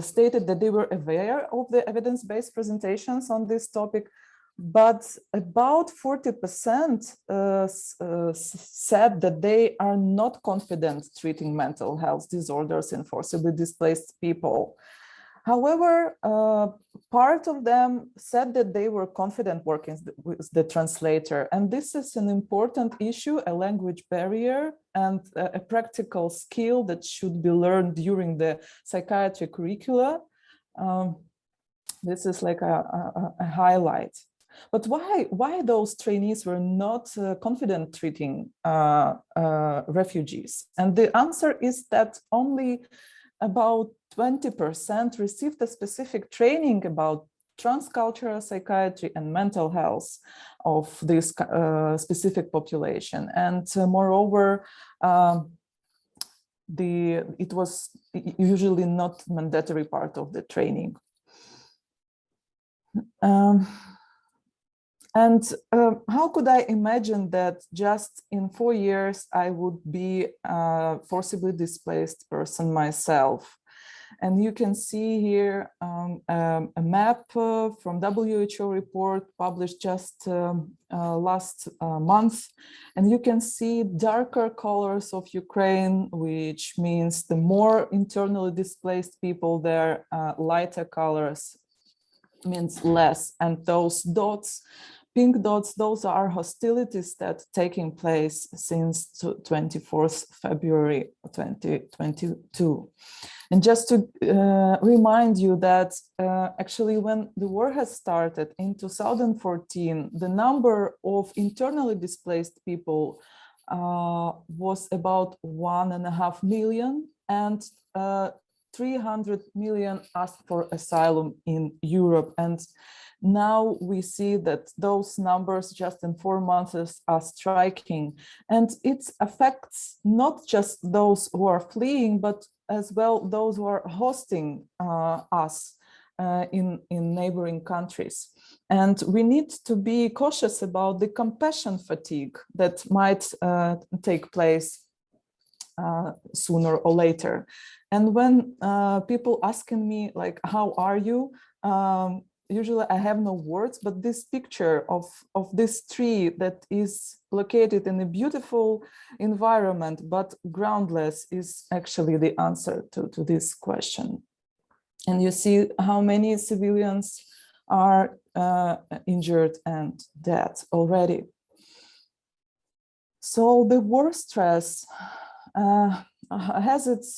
stated that they were aware of the evidence-based presentations on this topic, but about 40% said that they are not confident treating mental health disorders in forcibly displaced people. However, part of them said that they were confident working with the translator. And this is an important issue, a language barrier and a practical skill that should be learned during the psychiatry curricula. This is like a highlight. But why those trainees were not confident treating refugees? And the answer is that only about 20% received a specific training about transcultural psychiatry and mental health of this specific population. And moreover, it was usually not mandatory part of the training. And how could I imagine that just in 4 years I would be a forcibly displaced person myself? And you can see here a map from WHO report published just last month. And you can see darker colors of Ukraine, which means the more internally displaced people there, lighter colors means less. And those dots, pink dots, those are hostilities that taking place since 24th February 2022. And just to remind you that actually when the war has started in 2014, the number of internally displaced people was about 1.5 million, and 300 million asked for asylum in Europe. And now we see that those numbers just in 4 months are striking. And it affects not just those who are fleeing, but as well those who are hosting us in neighboring countries. And we need to be cautious about the compassion fatigue that might take place sooner or later. And when people asking me like, how are you? Usually I have no words, but this picture of this tree that is located in a beautiful environment, but groundless, is actually the answer to this question. And you see how many civilians are injured and dead already. So the war stress has its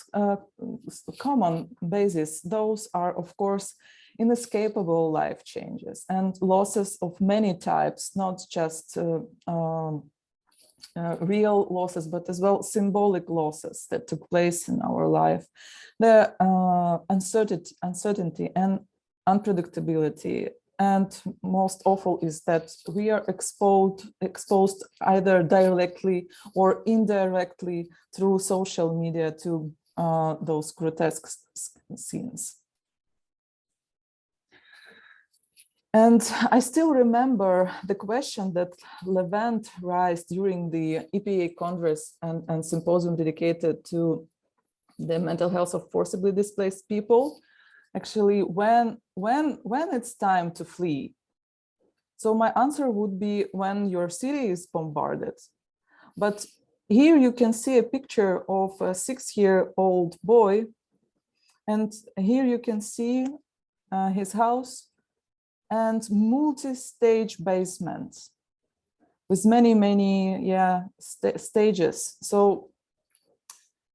common basis. Those are, of course, inescapable life changes and losses of many types, not just real losses, but as well symbolic losses that took place in our life. The uncertainty and unpredictability, and most awful is that we are exposed either directly or indirectly through social media to those grotesque scenes. And I still remember the question that Levent raised during the EPA Congress and symposium dedicated to the mental health of forcibly displaced people. Actually, when it's time to flee. So my answer would be when your city is bombarded. But here you can see a picture of a 6-year-old boy. And here you can see his house and multi-stage basement with many stages. So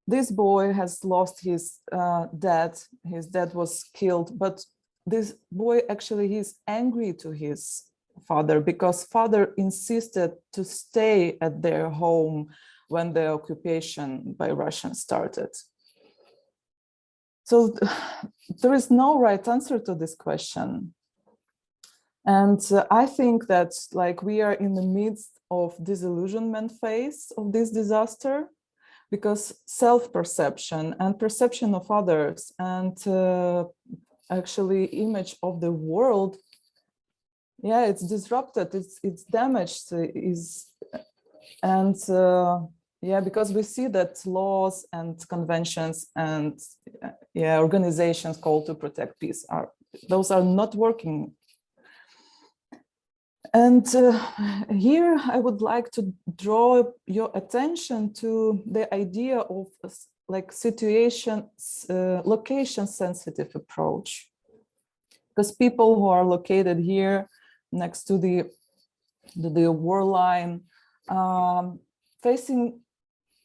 this boy has lost his dad. His dad was killed, but this boy actually he's angry to his father because father insisted to stay at their home when the occupation by Russians started. So there is no right answer to this question. And I think that like we are in the midst of disillusionment phase of this disaster, because self-perception and perception of others and actually image of the world, it's disrupted, it's damaged, because we see that laws and conventions and organizations called to protect peace those are not working. And here I would like to draw your attention to the idea of like location sensitive approach, because people who are located here next to the war line facing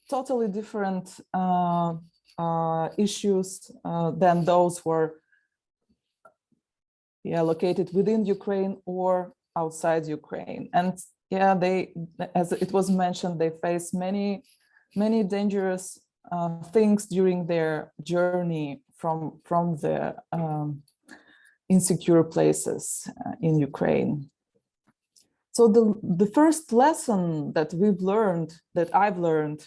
totally different issues than those who are located within Ukraine or outside Ukraine. And they, as it was mentioned, they face many dangerous things during their journey from the insecure places in Ukraine. So the first lesson that I've learned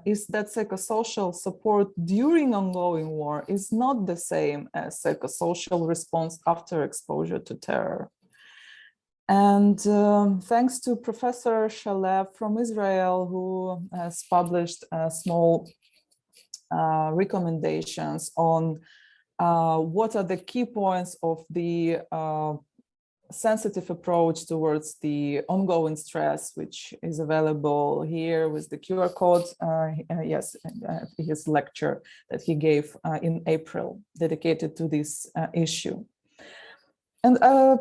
is that psychosocial support during ongoing war is not the same as psychosocial response after exposure to terror. And thanks to Professor Shalev from Israel, who has published small recommendations on what are the key points of the sensitive approach towards the ongoing stress, which is available here with the QR code. His lecture that he gave in April dedicated to this issue. And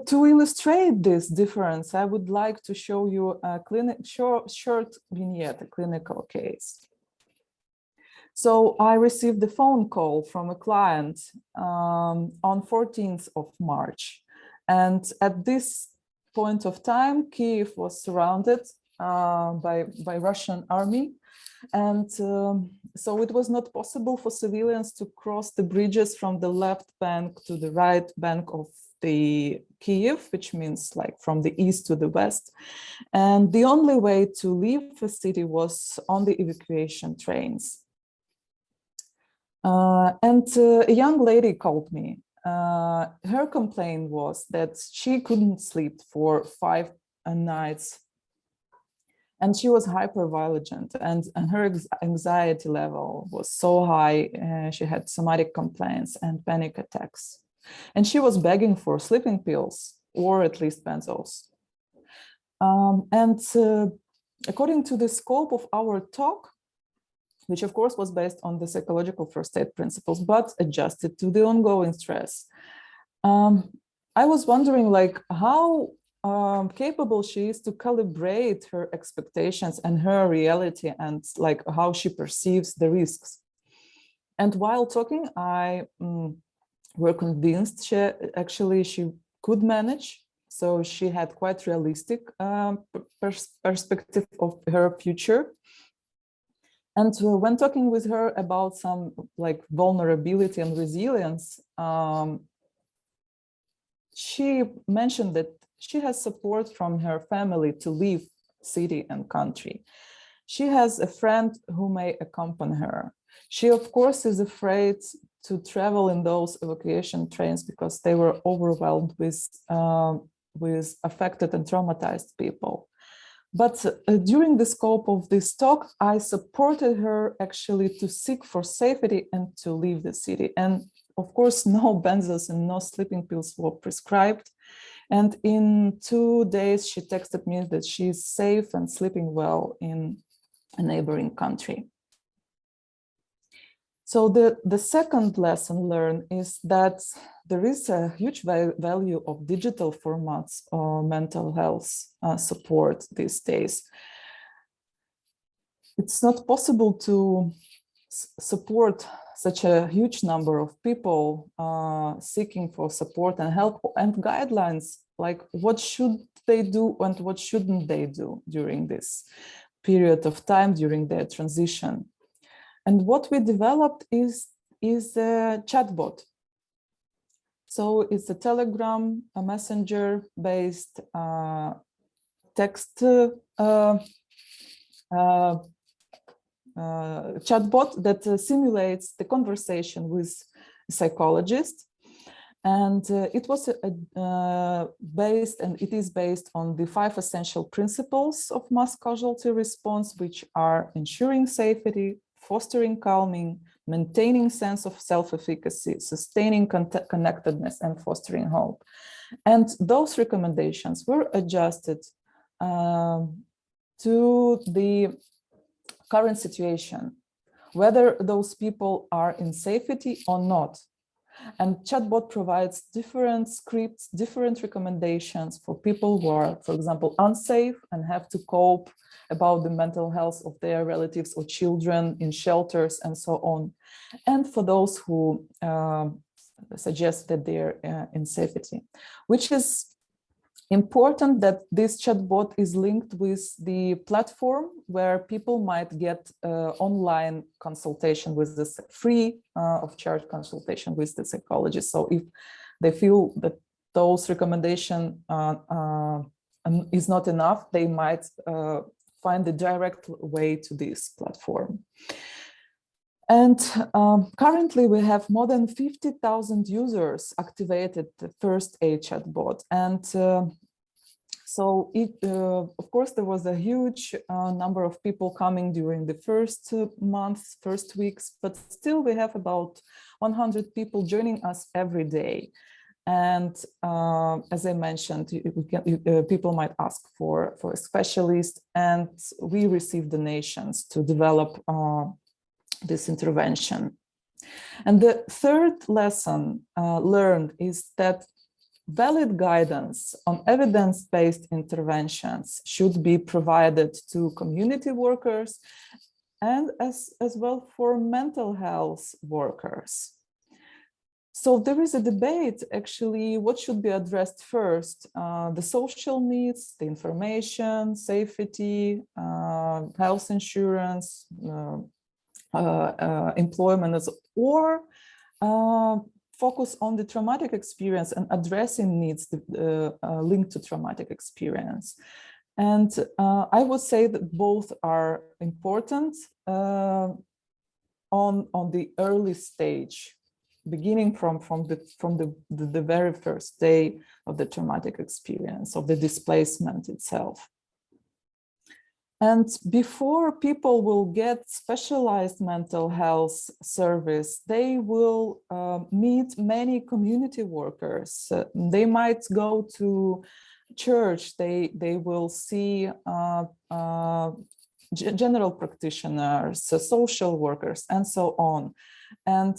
to illustrate this difference, I would like to show you a short vignette, a clinical case. So I received a phone call from a client on 14th of March. And at this point of time, Kyiv was surrounded by Russian army. And so it was not possible for civilians to cross the bridges from the left bank to the right bank of the Kyiv, which means like from the east to the west. And the only way to leave the city was on the evacuation trains. And a young lady called me. Her complaint was that she couldn't sleep for 5 nights. And she was hypervigilant, and her anxiety level was so high. She had somatic complaints and panic attacks. And she was begging for sleeping pills, or at least benzos. According to the scope of our talk, which of course was based on the psychological first aid principles, but adjusted to the ongoing stress, I was wondering like how capable she is to calibrate her expectations and her reality, and like how she perceives the risks. And while talking, I were convinced she could manage. So she had quite realistic perspective of her future. And when talking with her about some like vulnerability and resilience, she mentioned that she has support from her family to leave city and country. She has a friend who may accompany her. She, of course, is afraid to travel in those evacuation trains because they were overwhelmed with affected and traumatized people. But during the scope of this talk, I supported her actually to seek for safety and to leave the city. And of course, no benzos and no sleeping pills were prescribed. And in 2 days, she texted me that she is safe and sleeping well in a neighboring country. So the second lesson learned is that there is a huge value of digital formats or mental health support these days. It's not possible to support such a huge number of people seeking for support and help and guidelines, like what should they do and what shouldn't they do during this period of time, during their transition. And what we developed is a chatbot. So it's a Telegram, a messenger-based text chatbot that simulates the conversation with a psychologist. And it was it is based on the 5 essential principles of mass casualty response, which are ensuring safety, fostering calming, maintaining sense of self-efficacy, sustaining connectedness, and fostering hope. And those recommendations were adjusted to the current situation, whether those people are in safety or not. And chatbot provides different scripts, different recommendations for people who are, for example, unsafe and have to cope about the mental health of their relatives or children in shelters and so on. And for those who suggest that they're in safety, which is important that this chatbot is linked with the platform where people might get online consultation with this free of charge consultation with the psychologist. So if they feel that those recommendations is not enough, they might find the direct way to this platform. And currently we have more than 50,000 users activated the first aid chatbot. And so of course, there was a huge number of people coming during the first months, first weeks, but still we have about 100 people joining us every day. And as I mentioned, people might ask for a specialist, and we receive donations to develop this intervention. And the third lesson learned is that valid guidance on evidence-based interventions should be provided to community workers and as well for mental health workers. So there is a debate, actually, what should be addressed first, the social needs, the information, safety, health insurance, employment, or focus on the traumatic experience and addressing needs linked to traumatic experience. And I would say that both are important on the early stage, beginning from the very first day of the traumatic experience, of the displacement itself. And before people will get specialized mental health service, they will meet many community workers. They might go to church, they will see general practitioners, social workers, and so on. And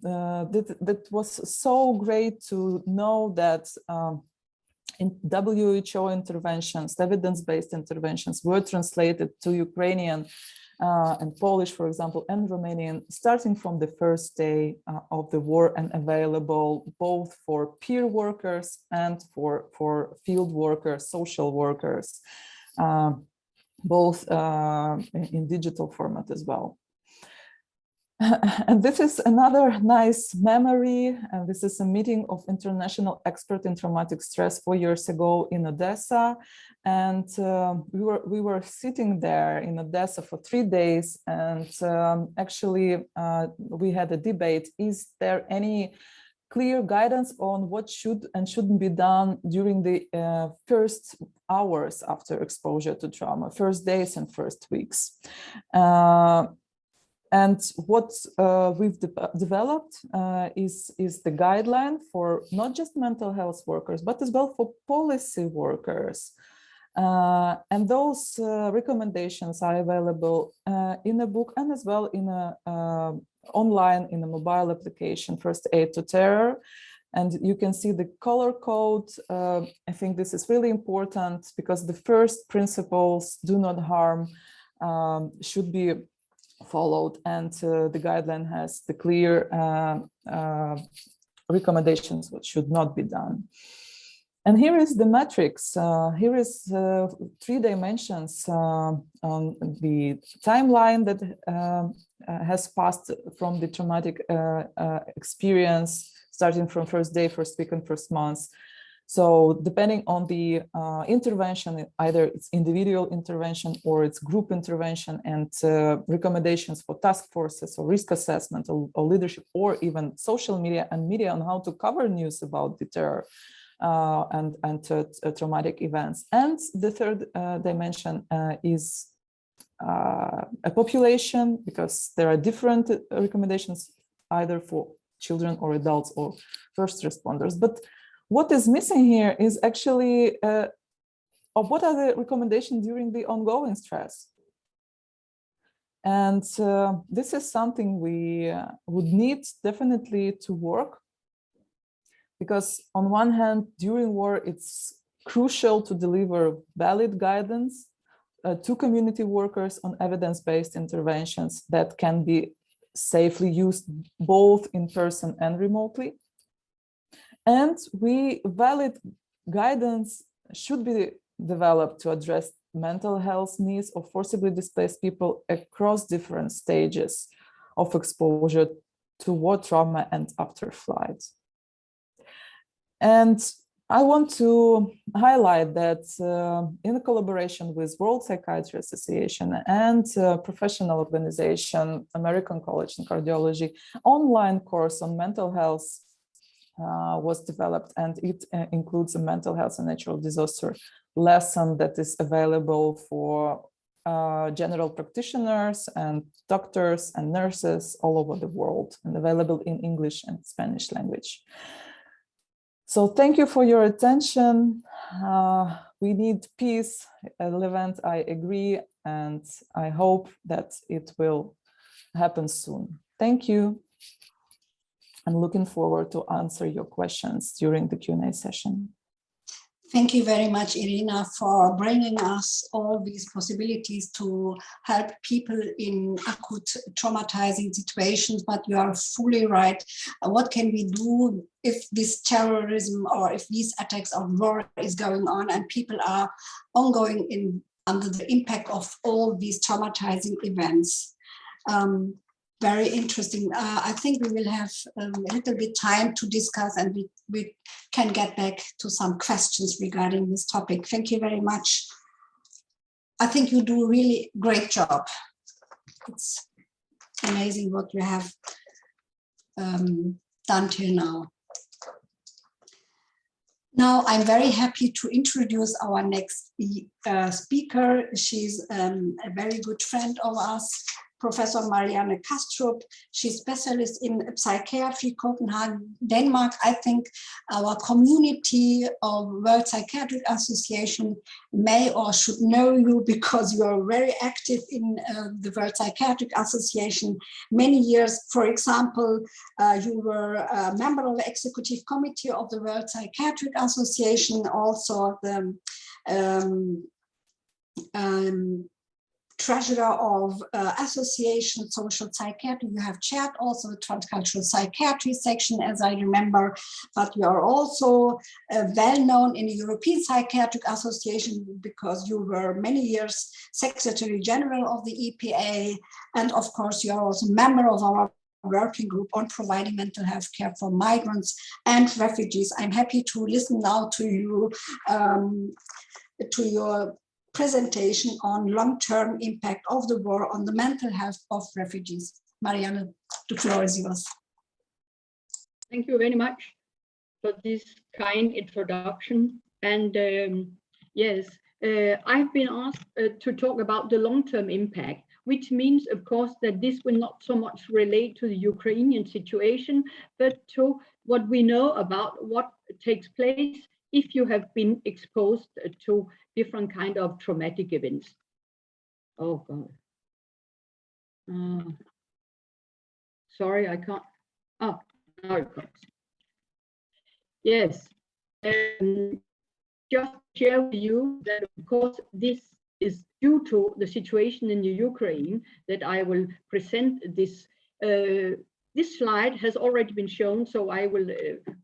that was so great to know that in WHO interventions, evidence-based interventions were translated to Ukrainian and Polish, for example, and Romanian, starting from the first day of the war, and available both for peer workers and for field workers, social workers, both in digital format as well. And this is another nice memory. And this is a meeting of international expert in traumatic stress 4 years ago in Odessa. And we were sitting there in Odessa for 3 days. And actually, we had a debate. Is there any clear guidance on what should and shouldn't be done during the first hours after exposure to trauma, first days and first weeks? And what we've developed is the guideline for not just mental health workers, but as well for policy workers. And those recommendations are available in a book and as well in a online in a mobile application, First Aid to Terror. And you can see the color code. I think this is really important because the first principles, do not harm, should be followed, and the guideline has the clear recommendations what should not be done. And here is the matrix. Here is 3 dimensions on the timeline that has passed from the traumatic experience, starting from first day, first week, and first month. So depending on the intervention, either it's individual intervention or it's group intervention, and recommendations for task forces or risk assessment or leadership, or even social media and media on how to cover news about the terror and traumatic events. And the third dimension is a population, because there are different recommendations either for children or adults or first responders. But what is missing here is actually of what are the recommendations during the ongoing stress. And this is something we would need definitely to work, because on one hand, during war, it's crucial to deliver valid guidance to community workers on evidence-based interventions that can be safely used both in person and remotely. And valid guidance should be developed to address mental health needs of forcibly displaced people across different stages of exposure to war trauma and after flight. And I want to highlight that in collaboration with World Psychiatry Association and professional organization, American College of Cardiology, online course on mental health was developed, and it includes a mental health and natural disaster lesson that is available for general practitioners and doctors and nurses all over the world, and available in English and Spanish language. So thank you for your attention. We need peace, Levent, I agree, and I hope that it will happen soon. Thank you. I'm looking forward to answer your questions during the Q&A session. Thank you very much, Irina, for bringing us all these possibilities to help people in acute traumatizing situations. But you are fully right. What can we do if this terrorism or if these attacks of war is going on and people are ongoing under the impact of all these traumatizing events? Very interesting. I think we will have a little bit time to discuss, and we can get back to some questions regarding this topic. Thank you very much. I think you do a really great job. It's amazing what you have done till now. Now, I'm very happy to introduce our next speaker. She's a very good friend of us, Professor Marianne Kastrup. She's specialist in psychiatry, Copenhagen, Denmark. I think our community of World Psychiatric Association may or should know you because you are very active in the World Psychiatric Association. Many years, for example, you were a member of the executive committee of the World Psychiatric Association, also the treasurer of Association Social Psychiatry. You have chaired also the Transcultural Psychiatry section, as I remember, but you are also well known in the European Psychiatric Association because you were many years Secretary General of the EPA, and of course you are also a member of our working group on providing mental health care for migrants and refugees. I'm happy to listen now to you, to your presentation on long-term impact of the war on the mental health of refugees. Marianne, the floor is yours. Thank you very much for this kind introduction. And yes, I've been asked to talk about the long-term impact, which means, of course, that this will not so much relate to the Ukrainian situation, but to what we know about what takes place if you have been exposed to different kind of traumatic events. Oh God. Sorry, I can't. Oh, now it comes. Yes. Just share with you that, of course, this is due to the situation in the Ukraine that I will present this. This slide has already been shown, so I will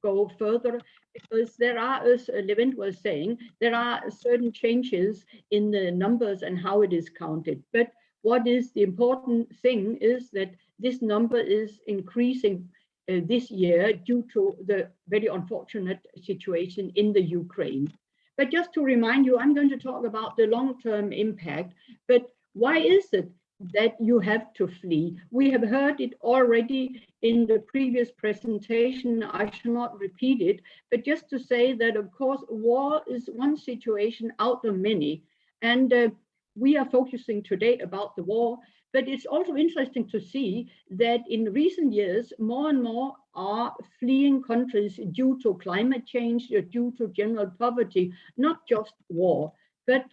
go further, because there are, as Levent was saying, there are certain changes in the numbers and how it is counted. But what is the important thing is that this number is increasing this year due to the very unfortunate situation in the Ukraine. But just to remind you, I'm going to talk about the long-term impact. But why is it that you have to flee? We have heard it already in the previous presentation. I shall not repeat it, but just to say that, of course, war is one situation out of many. And we are focusing today about the war, but it's also interesting to see that in recent years, more and more are fleeing countries due to climate change, due to general poverty, not just war. But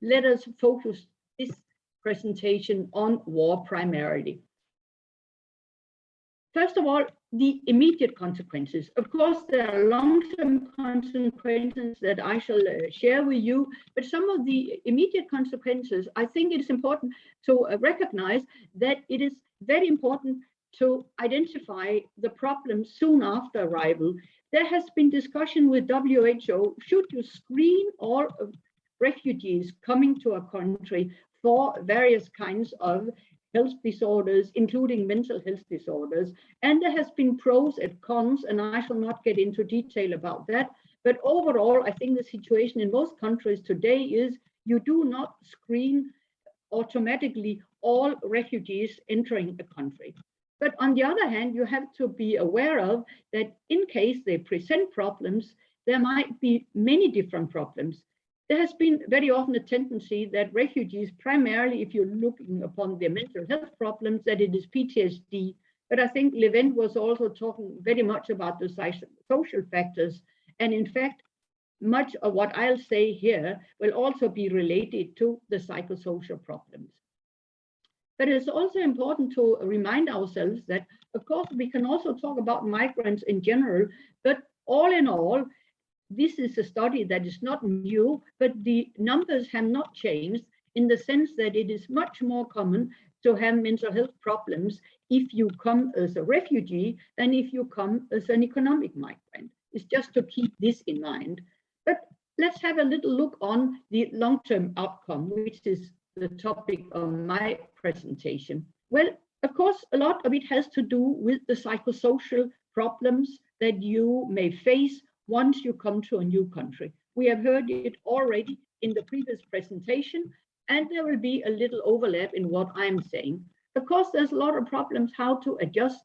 let us focus this presentation on war primarily. First of all, the immediate consequences. Of course, there are long-term consequences that I shall share with you, but some of the immediate consequences, I think it is important to recognize that it is very important to identify the problem soon after arrival. There has been discussion with WHO, should you screen all refugees coming to a country for various kinds of health disorders, including mental health disorders. And there has been pros and cons, and I shall not get into detail about that. But overall, I think the situation in most countries today is you do not screen automatically all refugees entering a country. But on the other hand, you have to be aware of that in case they present problems, there might be many different problems. There has been very often a tendency that refugees, primarily if you're looking upon their mental health problems, that it is PTSD. But I think Levent was also talking very much about the psychosocial factors. And in fact, much of what I'll say here will also be related to the psychosocial problems. But it's also important to remind ourselves that, of course, we can also talk about migrants in general, but all in all, this is a study that is not new, but the numbers have not changed in the sense that it is much more common to have mental health problems if you come as a refugee than if you come as an economic migrant. It's just to keep this in mind. But let's have a little look on the long-term outcome, which is the topic of my presentation. Well, of course, a lot of it has to do with the psychosocial problems that you may face once you come to a new country. We have heard it already in the previous presentation, and there will be a little overlap in what I'm saying. Of course, there's a lot of problems how to adjust.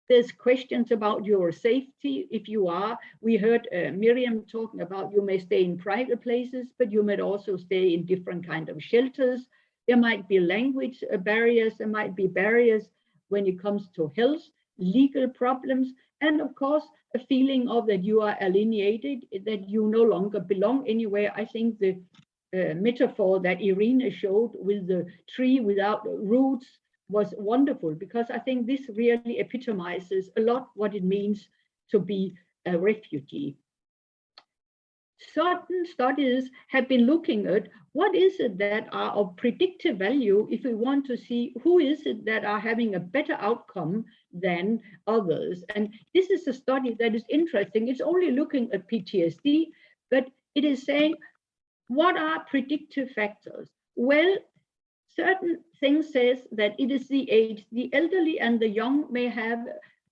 There's questions about your safety. If you are, we heard Miriam talking about you may stay in private places, but you might also stay in different kind of shelters. There might be language barriers. There might be barriers when it comes to health, legal problems, and of course, a feeling of that you are alienated, that you no longer belong anywhere. I think the metaphor that Irina showed with the tree without roots was wonderful, because I think this really epitomizes a lot what it means to be a refugee. Certain studies have been looking at what is it that are of predictive value if we want to see who is it that are having a better outcome than others. And this is a study that is interesting. It's only looking at PTSD, but it is saying, what are predictive factors? Well, certain things says that it is the age, the elderly and the young may have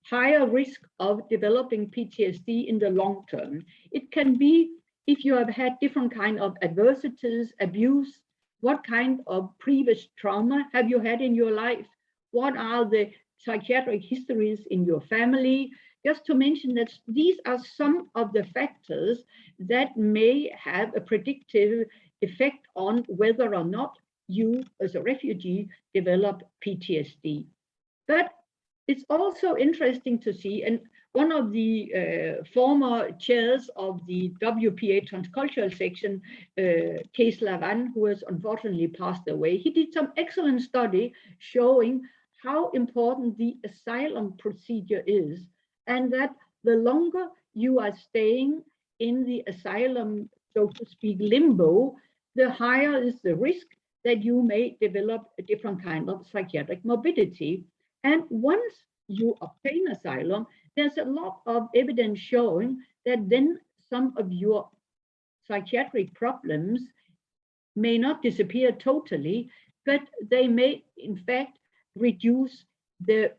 higher risk of developing PTSD in the long term. It can be if you have had different kind of adversities, abuse, what kind of previous trauma have you had in your life? What are the psychiatric histories in your family? Just to mention that these are some of the factors that may have a predictive effect on whether or not you as a refugee develop PTSD. But it's also interesting to see, and one of the former chairs of the WPA transcultural section, Kees Lavan, who has unfortunately passed away, he did some excellent study showing how important the asylum procedure is, and that the longer you are staying in the asylum, so to speak, limbo, the higher is the risk that you may develop a different kind of psychiatric morbidity. And once you obtain asylum, there's a lot of evidence showing that then some of your psychiatric problems may not disappear totally, but they may in fact reduce the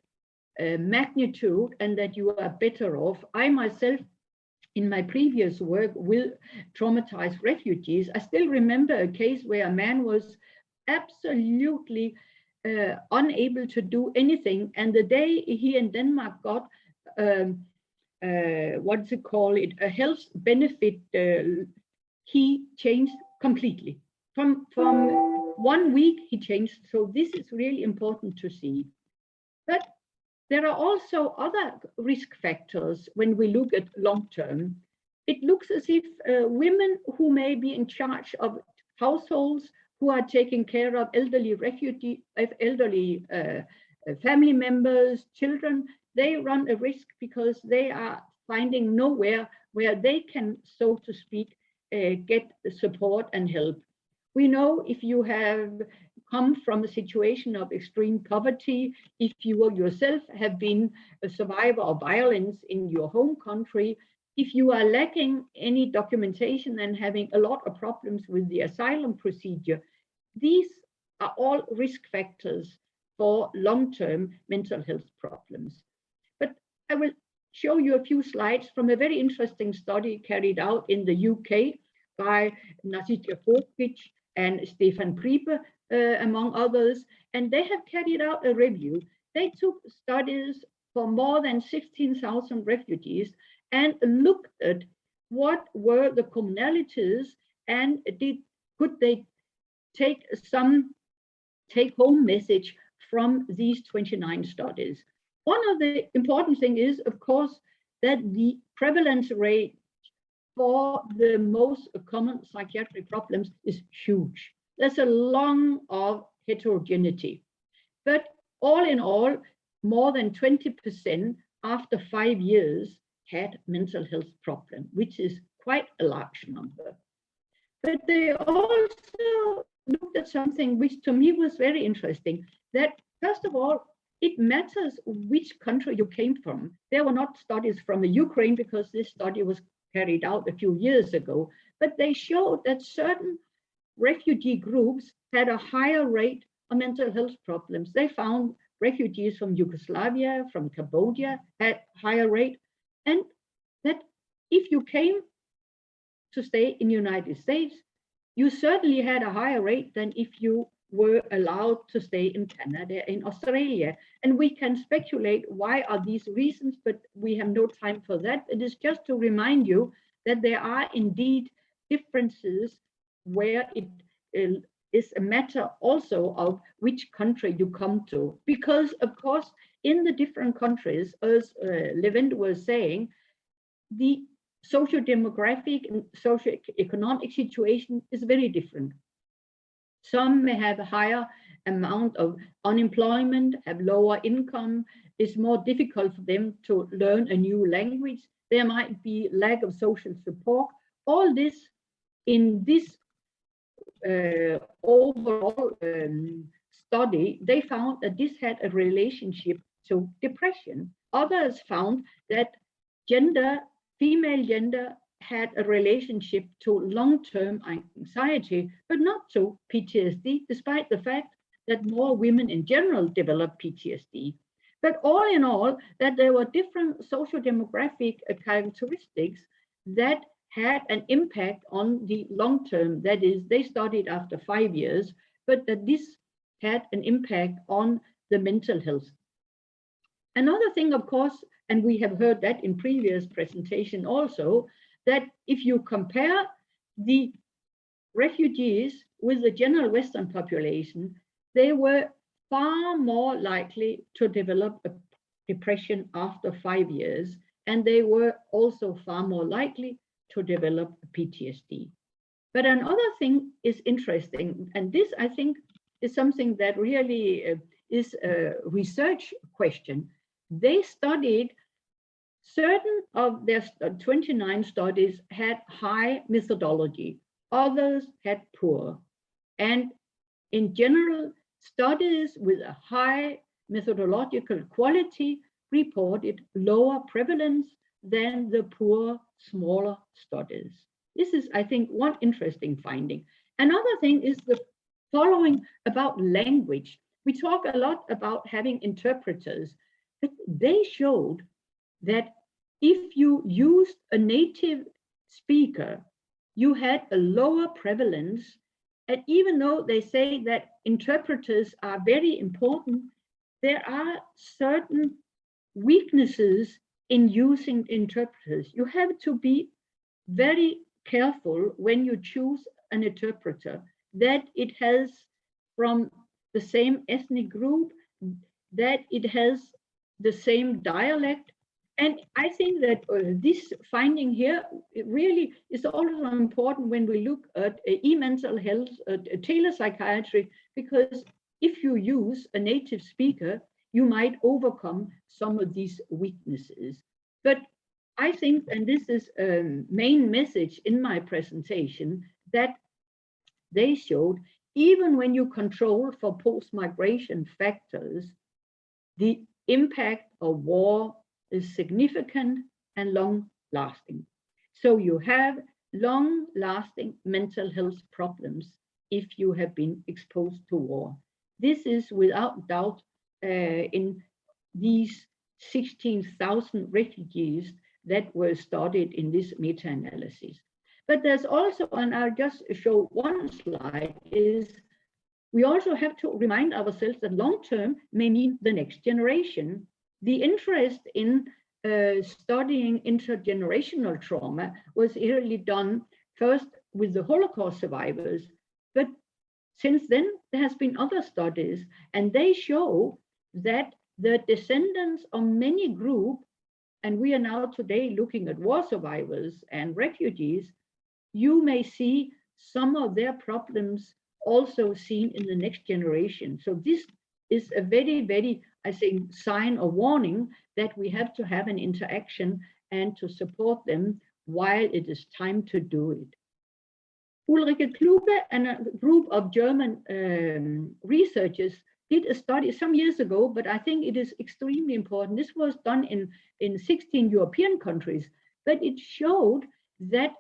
magnitude, and that you are better off. I myself, in my previous work with traumatized refugees, I still remember a case where a man was absolutely unable to do anything. And the day he in Denmark got, what's it called, a health benefit, he changed completely. From 1 week, he changed. So this is really important to see. But there are also other risk factors when we look at long term. It looks as if women who may be in charge of households, who are taking care of elderly family members, children, they run a risk because they are finding nowhere where they can, so to speak, get support and help. We know if you have come from a situation of extreme poverty, if you yourself have been a survivor of violence in your home country, if you are lacking any documentation and having a lot of problems with the asylum procedure, these are all risk factors for long-term mental health problems. But I will show you a few slides from a very interesting study carried out in the UK by Nasitia Forkic and Stefan Priepe, among others, and they have carried out a review. They took studies for more than 16,000 refugees and looked at what were the commonalities and could they take some take-home message from these 29 studies. One of the important things is, of course, that the prevalence rate for the most common psychiatric problems is huge. There's a lot of heterogeneity. But all in all, more than 20% after 5 years had mental health problem, which is quite a large number. But they also looked at something which to me was very interesting, that first of all, it matters which country you came from. There were not studies from the Ukraine because this study was carried out a few years ago, but they showed that certain refugee groups had a higher rate of mental health problems. They found refugees from Yugoslavia, from Cambodia had higher rate, and that if you came to stay in the United States, you certainly had a higher rate than if you were allowed to stay in Canada, in Australia. And we can speculate why are these reasons, but we have no time for that. It is just to remind you that there are indeed differences where it is a matter also of which country you come to. Because of course, in the different countries, as Levent was saying, the socio-demographic and socio-economic situation is very different. Some may have a higher amount of unemployment, have lower income. It's more difficult for them to learn a new language. There might be lack of social support. All this in this overall study, they found that this had a relationship to depression. Others found that gender, female gender, had a relationship to long-term anxiety, but not to PTSD, despite the fact that more women in general develop PTSD. But all in all, that there were different socio-demographic characteristics that had an impact on the long term. That is, they studied after 5 years, but that this had an impact on the mental health. Another thing, of course, and we have heard that in previous presentation also, that if you compare the refugees with the general Western population, they were far more likely to develop a depression after 5 years, and they were also far more likely to develop PTSD. But another thing is interesting, and this I think is something that really is a research question. They studied certain of their 29 studies had high methodology, others had poor. And in general, studies with a high methodological quality reported lower prevalence than the poor, smaller studies. This is, I think, one interesting finding. Another thing is the following about language. We talk a lot about having interpreters, but they showed that if you used a native speaker, you had a lower prevalence. And even though they say that interpreters are very important, there are certain weaknesses in using interpreters. You have to be very careful when you choose an interpreter, that it has from the same ethnic group, that it has the same dialect. And I think that this finding here, it really is also important when we look at e-mental health, telepsychiatry, because if you use a native speaker, you might overcome some of these weaknesses. But I think, and this is a main message in my presentation, that they showed even when you control for post-migration factors, the impact of war is significant and long-lasting. So you have long-lasting mental health problems if you have been exposed to war. This is without doubt in these 16,000 refugees that were studied in this meta-analysis. But there's also, and I'll just show one slide, is we also have to remind ourselves that long-term may mean the next generation. The interest in studying intergenerational trauma was really done first with the Holocaust survivors, but since then there has been other studies, and they show that the descendants of many groups, and we are now today looking at war survivors and refugees, you may see some of their problems also seen in the next generation. So this is a very, very, I think, sign or warning that we have to have an interaction and to support them while it is time to do it. Ulrike Kluge and a group of German researchers did a study some years ago, but I think it is extremely important. This was done in 16 European countries, but it showed that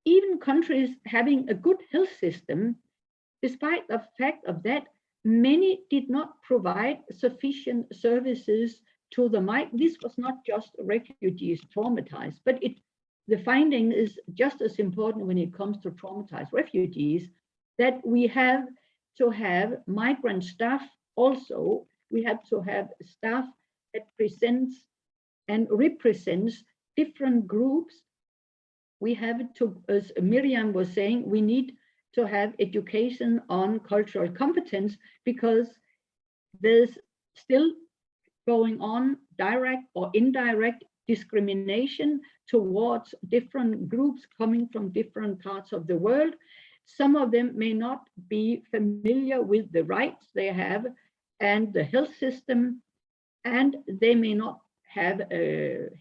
even countries having a good health system, despite the fact of that, many did not provide sufficient services to the migrants. This was not just refugees traumatized, but the finding is just as important when it comes to traumatized refugees, that we have to have migrant staff also. We have to have staff that presents and represents different groups. We have to, as Miriam was saying, we need to have education on cultural competence, because there's still going on direct or indirect discrimination towards different groups coming from different parts of the world. Some of them may not be familiar with the rights they have and the health system, and they may not have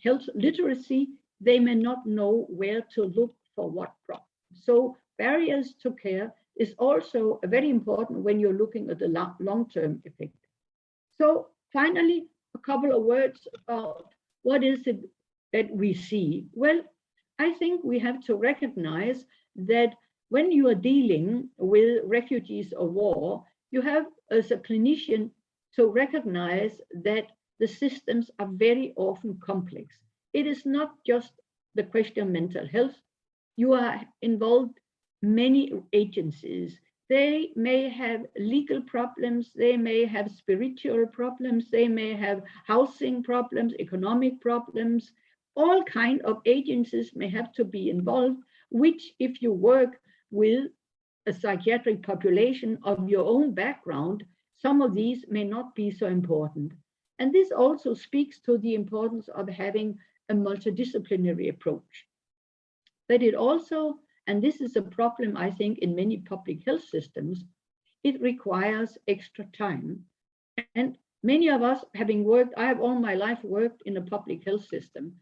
health literacy. They may not know where to look for what problem. So barriers to care is also very important when you're looking at the long-term effect. So finally, a couple of words about what is it that we see. Well, I think we have to recognize that when you are dealing with refugees of war, you have, as a clinician, to recognize that the systems are very often complex. It is not just the question of mental health. You are involved many agencies. They may have legal problems, they may have spiritual problems, they may have housing problems, economic problems. All kinds of agencies may have to be involved, which if you work with a psychiatric population of your own background, some of these may not be so important. And this also speaks to the importance of having a multidisciplinary approach. But it also, and this is a problem, I think, in many public health systems, it requires extra time. And many of us, having worked, I have all my life worked in a public health system,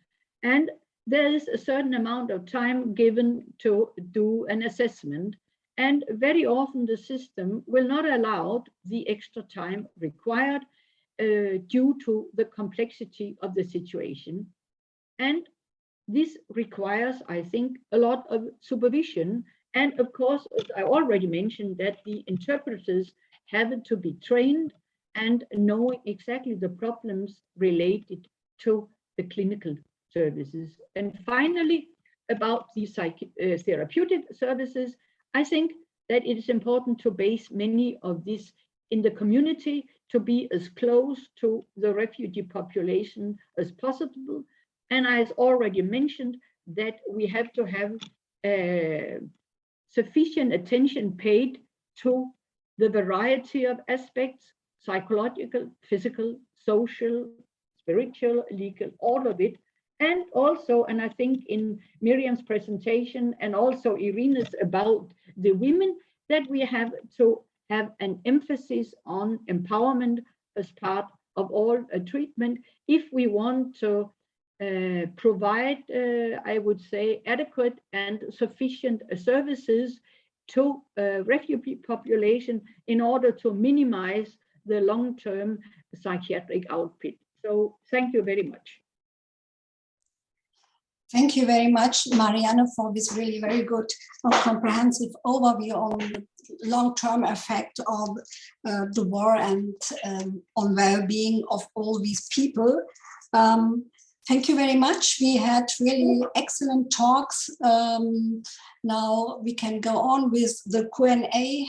and there is a certain amount of time given to do an assessment, and very often the system will not allow the extra time required due to the complexity of the situation. And this requires, I think, a lot of supervision. And of course, as I already mentioned, that the interpreters have to be trained and knowing exactly the problems related to the clinical services. And finally, about the therapeutic services, I think that it is important to base many of this in the community, to be as close to the refugee population as possible. And I've already mentioned that we have to have sufficient attention paid to the variety of aspects, psychological, physical, social, spiritual, legal, all of it. And also, and I think in Miriam's presentation and also Irina's about the women, that we have to have an emphasis on empowerment as part of all treatment if we want to provide, I would say, adequate and sufficient services to refugee population in order to minimize the long-term psychiatric output. So thank you very much. Thank you very much, Marianne, for this really very good comprehensive overview on the long-term effect of the war and on well-being of all these people. Thank you very much. We had really excellent talks. Now we can go on with the Q&A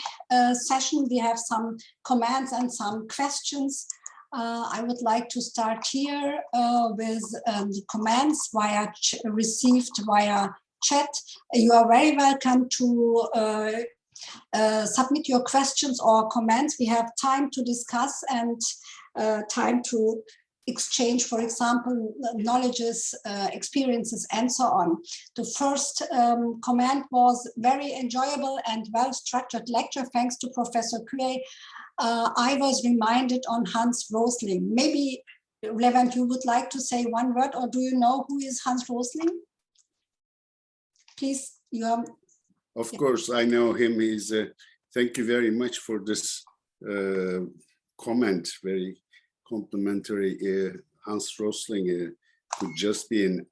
session. We have some comments and some questions. I would like to start here with the comments received via chat. You are very welcome to submit your questions or comments. We have time to discuss and time to exchange, for example, knowledges, experiences, and so on. The first comment was very enjoyable and well-structured lecture, thanks to Professor Kueh. I was reminded on Hans Rosling. Maybe, Levent, you would like to say one word, or do you know who is Hans Rosling? Please, you are. Of course, I know him. He's. Thank you very much for this comment. Very complimentary. Hans Rosling could just be an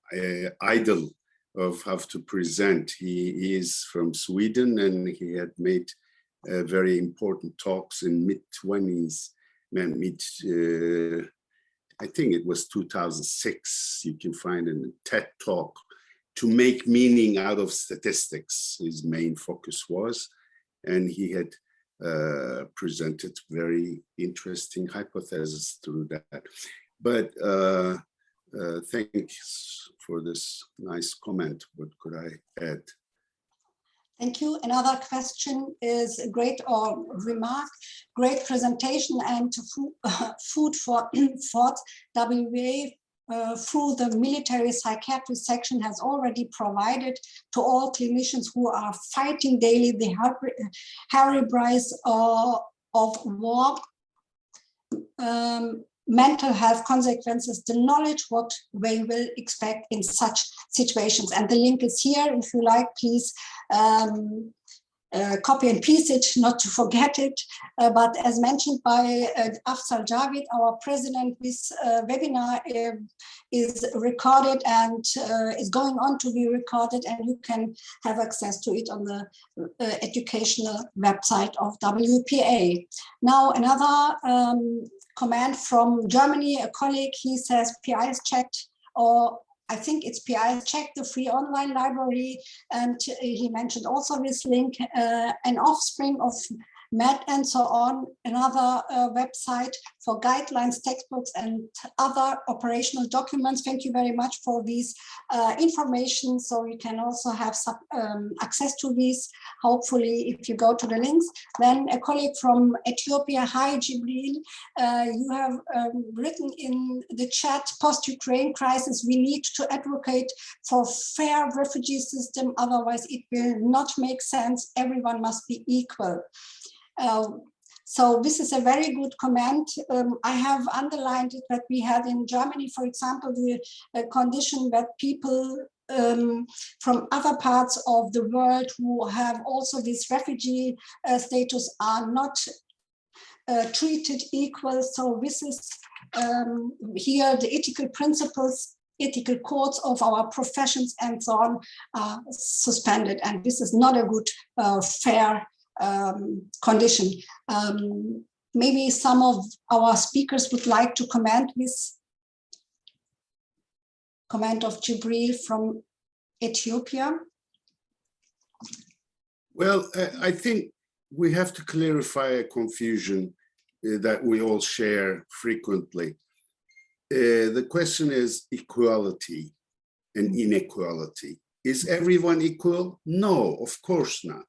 idol of how to present. He is from Sweden, and he had made very important talks in mid-20s, I think it was 2006. You can find in a TED talk, to make meaning out of statistics. His main focus was, and he had presented very interesting hypotheses through that. But thanks for this nice comment. What could I add? Thank you. Another question is a great remark, great presentation and food for thought. WA through the military psychiatry section has already provided to all clinicians who are fighting daily the hairy of war, mental health consequences, the knowledge what they will expect in such situations. And the link is here. If you like, please copy and paste it, not to forget it. But as mentioned by Afzal Javid, our president, this webinar is recorded and is going on to be recorded, and you can have access to it on the educational website of WPA. Now, another comment from Germany, a colleague, he says PI has checked, or I think it's PI has checked the free online library, and he mentioned also this link, an offspring of MED and so on, another website for guidelines, textbooks, and other operational documents. Thank you very much for these information. So you can also have some access to these, hopefully, if you go to the links. Then a colleague from Ethiopia, hi Jibril, you have written in the chat, post-Ukraine crisis, we need to advocate for fair refugee system, otherwise it will not make sense, everyone must be equal. So this is a very good comment. I have underlined it that we had in Germany, for example, the condition that people from other parts of the world who have also this refugee status are not treated equal. So this is here the ethical principles, ethical codes of our professions and so on are suspended. And this is not a good, fair condition. Maybe some of our speakers would like to comment this comment of Jibril from Ethiopia. Well, I think we have to clarify a confusion that we all share frequently. The question is equality and inequality. Is everyone equal? No, of course not.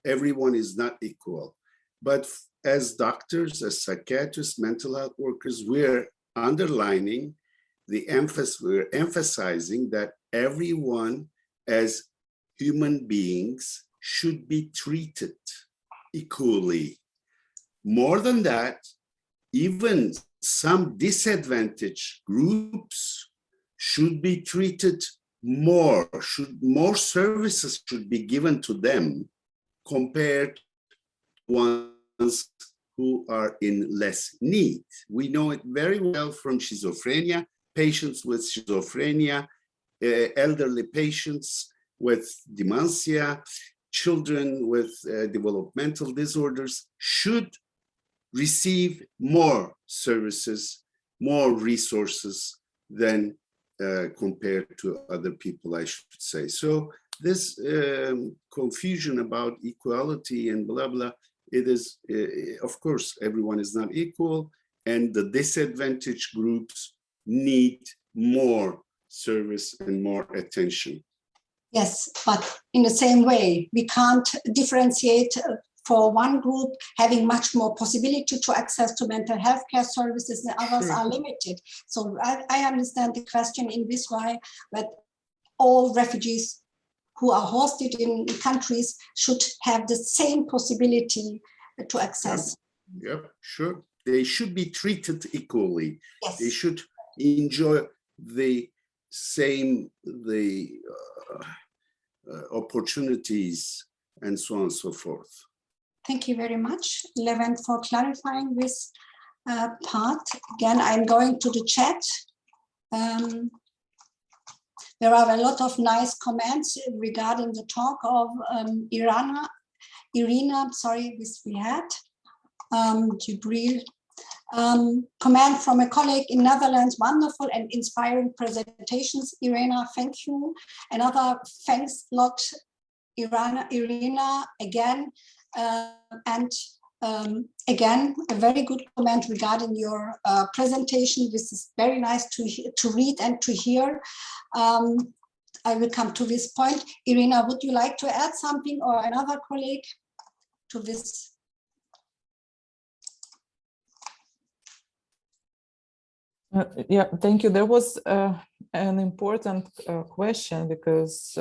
Everyone is not equal. But as doctors, as psychiatrists, mental health workers, we're underlining the emphasis, we're emphasizing that everyone as human beings should be treated equally. More than that, even some disadvantaged groups should be treated more, more services should be given to them compared to ones who are in less need. We know it very well from schizophrenia, patients with schizophrenia, elderly patients with dementia, children with developmental disorders should receive more services, more resources than compared to other people, I should say. So this confusion about equality and blah, blah, it is, of course, everyone is not equal, and the disadvantaged groups need more service and more attention. Yes, but in the same way, we can't differentiate for one group having much more possibility to access to mental health care services and others are limited. So I understand the question in this way that all refugees who are hosted in countries should have the same possibility to access. Yeah, sure. They should be treated equally. Yes. They should enjoy the same opportunities and so on and so forth. Thank you very much, Levent, for clarifying this part. Again, I'm going to the chat. There are a lot of nice comments regarding the talk of Irina, sorry, this we had, Jibril. Comment from a colleague in Netherlands, wonderful and inspiring presentations, Irina, thank you. Another thanks lot, Irina, again. Again, a very good comment regarding your presentation. This is very nice to read and to hear. I will come to this point. Irina, would you like to add something, or another colleague to this? Yeah, thank you. There was an important question, because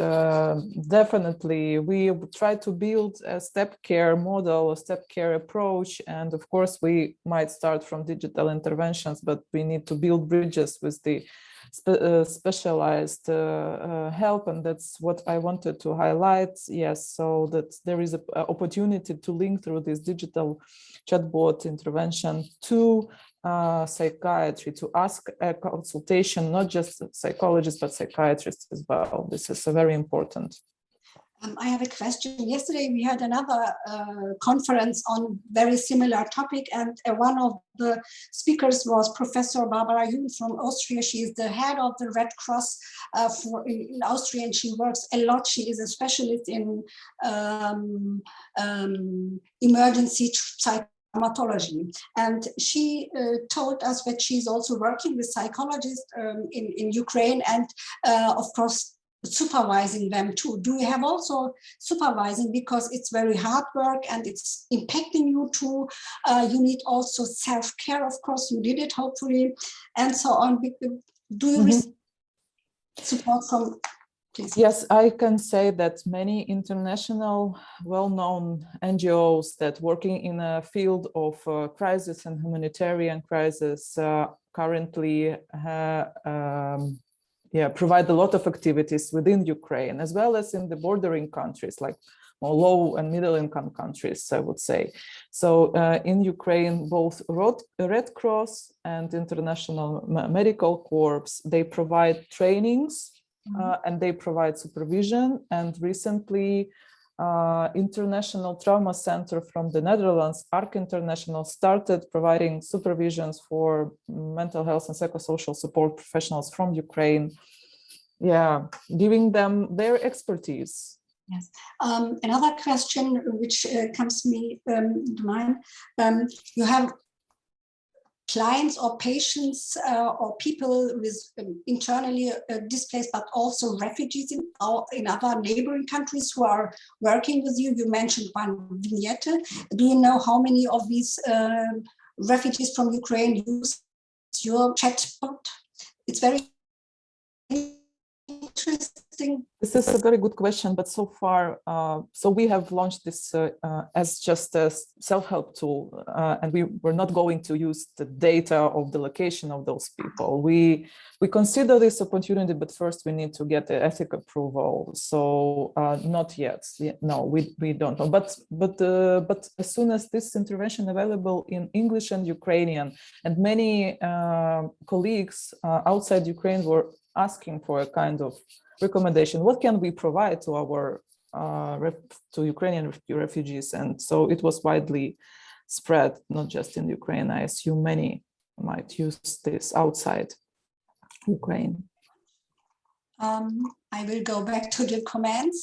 definitely we try to build a step care model, a step care approach. And of course, we might start from digital interventions, but we need to build bridges with the specialized help. And that's what I wanted to highlight. Yes, so that there is an opportunity to link through this digital chatbot intervention to psychiatry, to ask a consultation, not just psychologists, but psychiatrists as well. This is very important. I have a question. Yesterday we had another conference on very similar topic, and one of the speakers was Professor Barbara Jung from Austria. She is the head of the Red Cross in Austria, and she works a lot. She is a specialist in emergency traumatology, and she told us that she's also working with psychologists in Ukraine, and of course supervising them too. Do you have also supervising, because it's very hard work and it's impacting you too? You need also self-care, of course. You did it, hopefully, and so on. Do you receive support from? Please. Yes, I can say that many international well-known NGOs that working in a field of crisis and humanitarian crisis currently provide a lot of activities within Ukraine, as well as in the bordering countries, like more low and middle income countries, I would say. So in Ukraine, both Red Cross and International Medical Corps, they provide trainings and they provide supervision. And recently, International Trauma Center from the Netherlands, ARC International, started providing supervisions for mental health and psychosocial support professionals from Ukraine, giving them their expertise. Yes. Another question which comes to me to mind, you have clients or patients or people with internally displaced, but also refugees in other neighboring countries who are working with you. You mentioned one vignette. Do you know how many of these refugees from Ukraine use your chatbot? It's very interesting. This is a very good question, but so far, so we have launched this as just a self-help tool, and we were not going to use the data of the location of those people. We consider this opportunity, but first we need to get the ethical approval. So not yet. No, we don't know. But as soon as this intervention available in English and Ukrainian, and many colleagues outside Ukraine were asking for a kind of recommendation, what can we provide to our to Ukrainian refugees? And so it was widely spread, not just in Ukraine. I assume many might use this outside Ukraine. I will go back to the comments.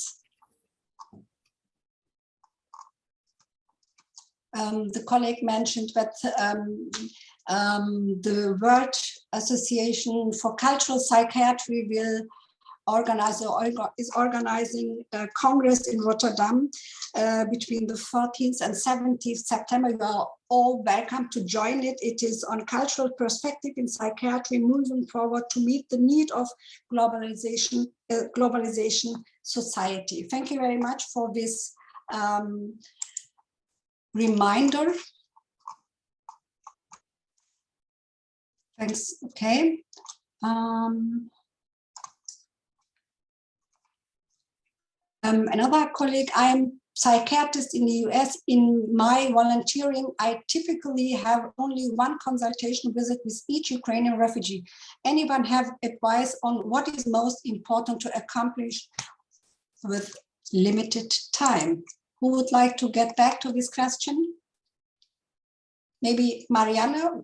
The colleague mentioned that the World Association for Cultural Psychiatry will is organizing a Congress in Rotterdam between the 14th and 17th September. You are all welcome to join it. It is on cultural perspective in psychiatry, moving forward to meet the need of globalization society. Thank you very much for this reminder. Thanks. Okay. Another colleague, I am psychiatrist in the US. In my volunteering, I typically have only one consultation visit with each Ukrainian refugee. Anyone have advice on what is most important to accomplish with limited time? Who would like to get back to this question? Maybe Mariana,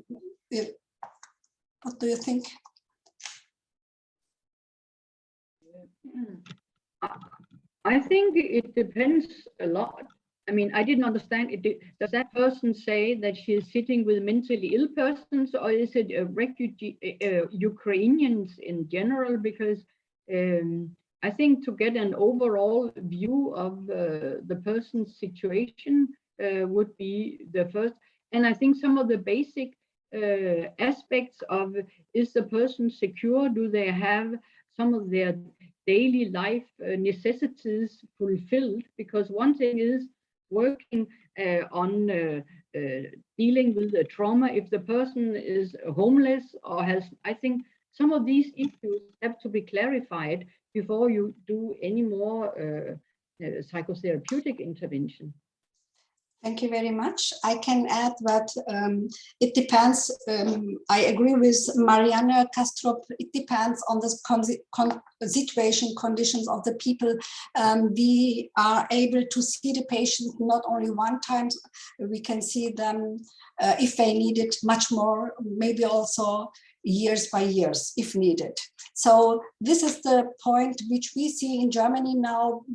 what do you think? I think it depends a lot. I mean, I didn't understand it. Does that person say that she is sitting with mentally ill persons, or is it a refugee, Ukrainians in general? Because I think to get an overall view of the person's situation would be the first. And I think some of the basic aspects of, is the person secure? Do they have some of their daily life necessities fulfilled? Because one thing is working on dealing with the trauma. If the person is homeless or has, I think some of these issues have to be clarified before you do any more psychotherapeutic intervention. Thank you very much. I can add that it depends. I agree with Mariana Kastrup. It depends on the situation, conditions of the people. We are able to see the patient not only one time. We can see them if they need it much more, maybe also years by years if needed. So this is the point which we see in Germany now.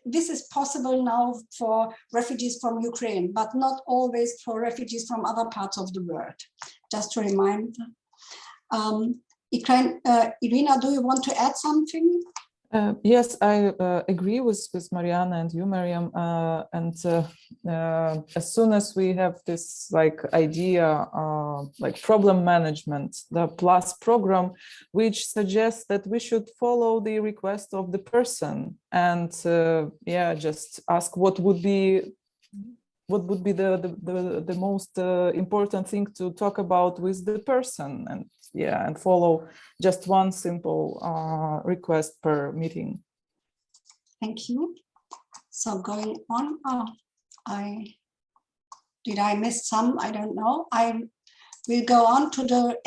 This is possible now for refugees from Ukraine, but not always for refugees from other parts of the world. Just to remind. Irina, do you want to add something? Yes, I agree with Mariana and you, Miriam. As soon as we have this idea, like problem management, the PLUS program, which suggests that we should follow the request of the person and just ask what would be the most important thing to talk about with the person, and follow just one simple request per meeting. Thank you. So going on, did I miss some? I don't know. I will go on to the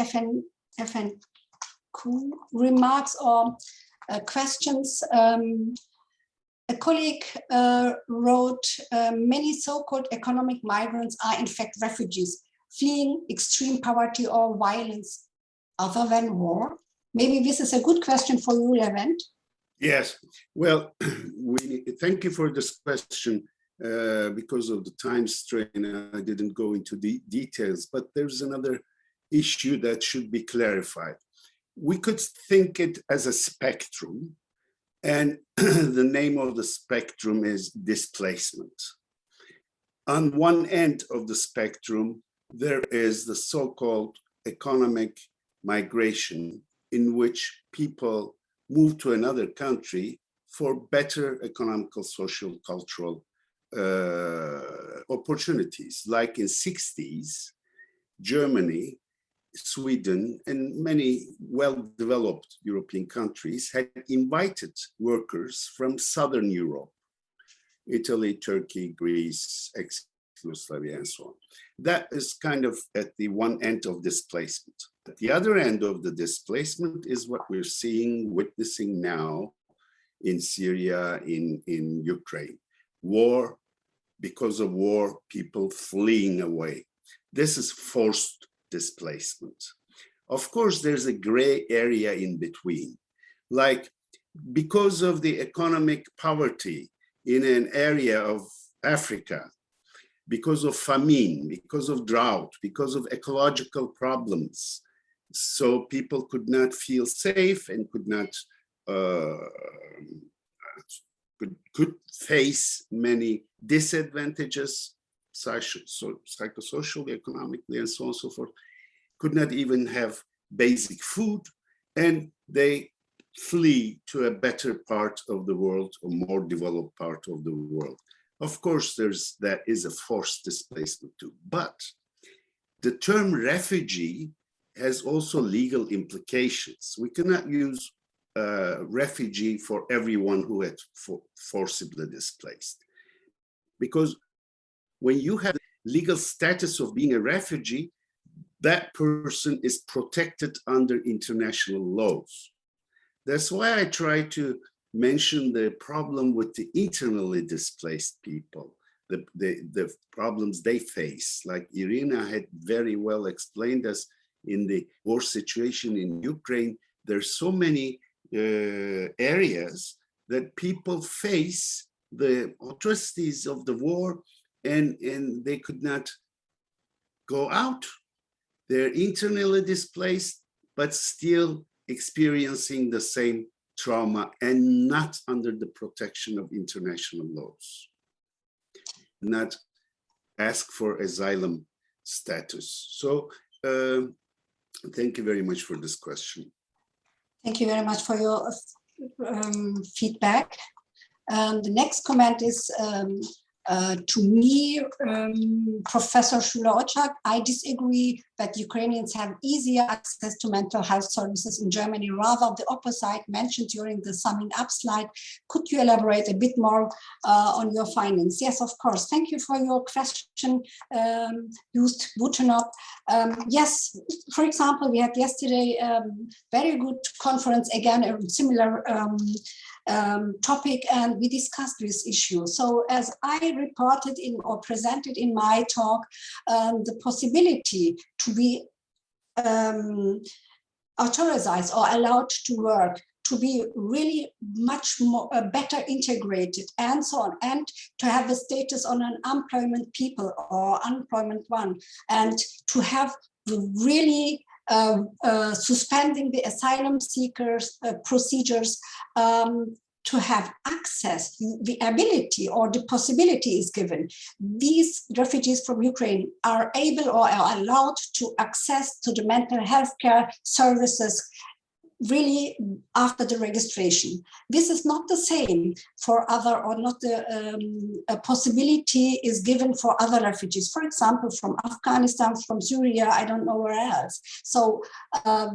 FNQ remarks or questions. A colleague wrote, many so-called economic migrants are in fact refugees, fleeing extreme poverty or violence other than war. Maybe this is a good question for you, Levent. Yes, well, thank you for this question. Because of the time strain, I didn't go into the details, but there's another issue that should be clarified. We could think it as a spectrum, and the name of the spectrum is displacement. On one end of the spectrum, there is the so-called economic migration, in which people move to another country for better economical, social, cultural opportunities. Like in 60s, Germany, Sweden, and many well-developed European countries had invited workers from Southern Europe, Italy, Turkey, Greece, ex-Yugoslavia, and so on. That is kind of at the one end of displacement. At the other end of the displacement is what we're seeing, witnessing now in Syria, in Ukraine. War, because of war, people fleeing away. This is forced displacement. Of course, there's a gray area in between. Like, because of the economic poverty in an area of Africa, because of famine, because of drought, because of ecological problems, so people could not feel safe and could not could face many disadvantages, psychosocially, economically, and so on and so forth, could not even have basic food, and they flee to a better part of the world, a more developed part of the world. Of course, that is a forced displacement too, but the term refugee has also legal implications. We cannot use refugee for everyone who had forcibly displaced, because when you have the legal status of being a refugee, that person is protected under international laws. That's why I try to mention the problem with the internally displaced people, the problems they face. Like Irina had very well explained us in the war situation in Ukraine, there's so many areas that people face the atrocities of the war, and they could not go out. They're internally displaced, but still experiencing the same trauma and not under the protection of international laws, not ask for asylum status. So thank you very much for this question. Thank you very much for your feedback. The next comment is to me, Professor Schuler-Ochak, I disagree that Ukrainians have easier access to mental health services in Germany, rather the opposite mentioned during the summing up slide. Could you elaborate a bit more on your findings? Yes, of course. Thank you for your question, Just Butenop. Yes, for example, we had yesterday very good conference, again, a similar topic, and we discussed this issue. So as I reported in or presented in my talk, the possibility to be authorized or allowed to work, to be really much more better integrated and so on, and to have the status on an unemployment people or unemployment one, and to have really suspending the asylum seekers procedures, to have access, the ability or the possibility is given. These refugees from Ukraine are able or are allowed to access to the mental health care services really after the registration. This is not the same for other, or not the possibility is given for other refugees, for example, from Afghanistan, from Syria, I don't know where else. So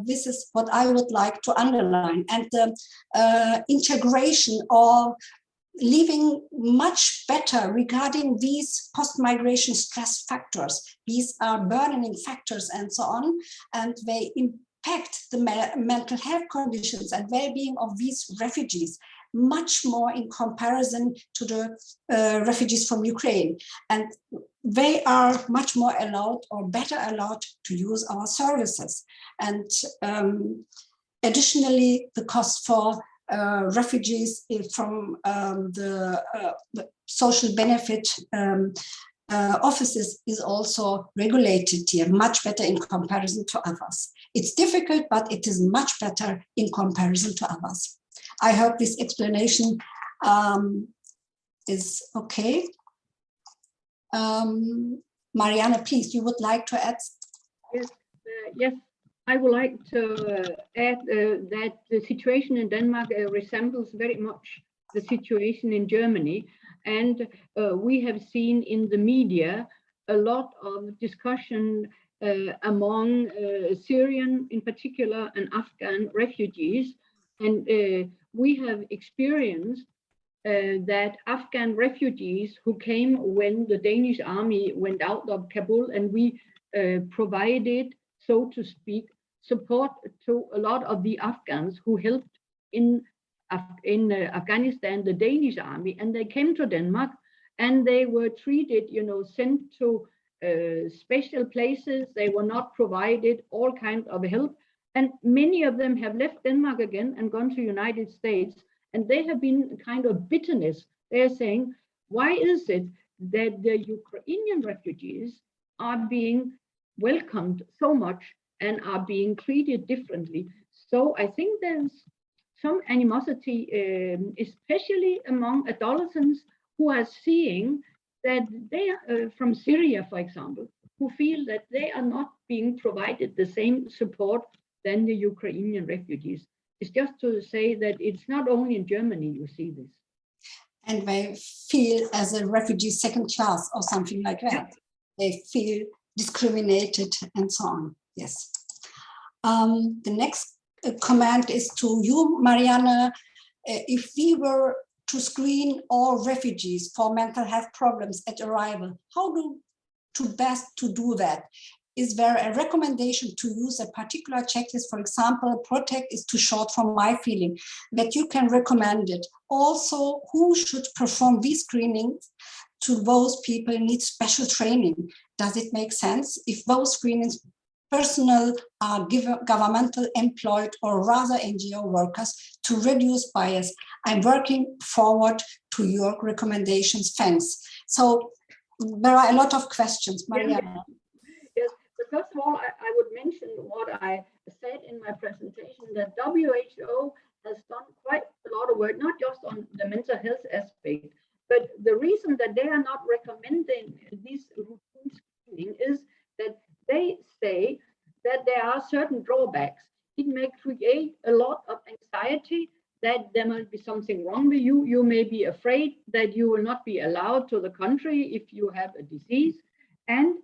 this is what I would like to underline. And the integration or living much better regarding these post-migration stress factors. These are burdening factors and so on, and they impact the mental health conditions and well-being of these refugees much more in comparison to the refugees from Ukraine. And they are much more allowed or better allowed to use our services. And additionally, the cost for refugees from the social benefit offices is also regulated here, much better in comparison to others. It's difficult, but it is much better in comparison to others. I hope this explanation is okay. Mariana, please, you would like to add? Yes, yes. I would like to add that the situation in Denmark resembles very much the situation in Germany. And we have seen in the media a lot of discussion among Syrian in particular and Afghan refugees. And we have experienced that Afghan refugees who came when the Danish army went out of Kabul, and we provided, so to speak, support to a lot of the Afghans who helped in Afghanistan, the Danish army, and they came to Denmark and they were treated, sent to special places. They were not provided all kinds of help. And many of them have left Denmark again and gone to United States. And they have been kind of bitterness. They're saying, why is it that the Ukrainian refugees are being welcomed so much and are being treated differently? So I think there's some animosity, especially among adolescents who are seeing that they are from Syria, for example, who feel that they are not being provided the same support than the Ukrainian refugees. It's just to say that it's not only in Germany you see this. And they feel as a refugee second class or something like that. Yeah. They feel discriminated and so on. Yes. The next comment is to you, Marianne. If we were to screen all refugees for mental health problems at arrival, how to best to do that? Is there a recommendation to use a particular checklist? For example, PROTECT is too short for my feeling, that you can recommend it. Also, who should perform these screenings? To those people need special training. Does it make sense? If those screenings personnel are governmental employed or rather NGO workers to reduce bias? I'm working forward to your recommendations. Thanks. So there are a lot of questions, Marianne. Yes, but first of all, I would mention what I said in my presentation, that WHO has done quite a lot of work, not just on the mental health aspect, but the reason that they are not recommending this routine screening is that they say that there are certain drawbacks. It may create a lot of anxiety that there might be something wrong with you. You may be afraid that you will not be allowed to the country if you have a disease. And